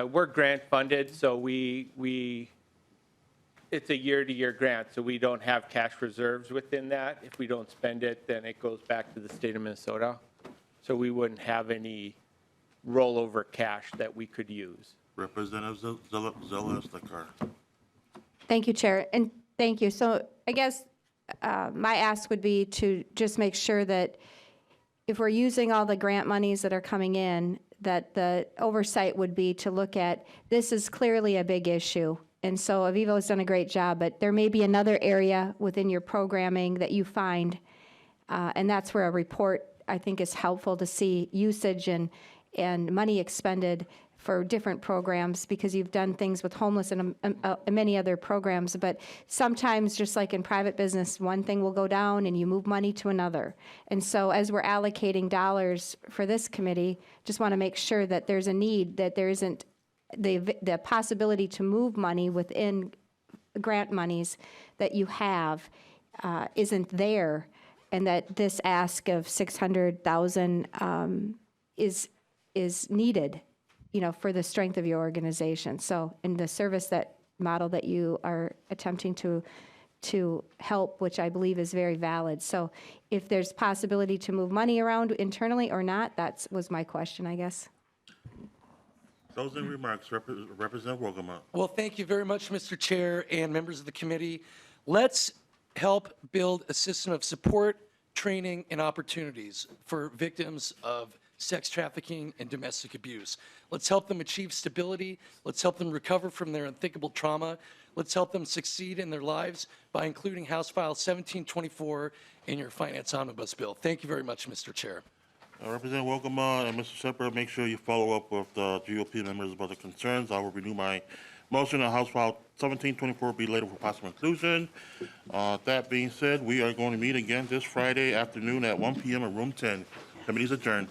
We're grant funded, so it's a year-to-year grant, so we don't have cash reserves within that. If we don't spend it, then it goes back to the state of Minnesota. So we wouldn't have any rollover cash that we could use. Representative Zelensky. Thank you, Chair, and thank you. So I guess my ask would be to just make sure that if we're using all the grant monies that are coming in, that the oversight would be to look at, this is clearly a big issue. And so Avivo has done a great job, but there may be another area within your programming that you find, and that's where a report, I think, is helpful to see usage and money expended for different programs, because you've done things with homeless and many other programs. But sometimes, just like in private business, one thing will go down and you move money to another. And so as we're allocating dollars for this committee, just want to make sure that there's a need, that there isn't the possibility to move money within grant monies that you have isn't there, and that this ask of 600,000 is needed, for the strength of your organization. So, in the service that model that you are attempting to help, which I believe is very valid. So, if there's possibility to move money around internally or not, that was my question, I guess. Closing remarks, Representative Wolgamott. Well, thank you very much, Mr. Chair and members of the committee. Let's help build a system of support, training, and opportunities for victims of sex trafficking and domestic abuse. Let's help them achieve stability. Let's help them recover from their unthinkable trauma. Let's help them succeed in their lives by including House File 1724 in your Finance Omnibus Bill. Thank you very much, Mr. Chair. Representative Wolgamott and Mr. Shepherd, make sure you follow up with the GOP members about the concerns. I will renew my motion on House File 1724 be later for possible inclusion. That being said, we are going to meet again this Friday afternoon at 1 p.m. in Room 10. Committee is adjourned.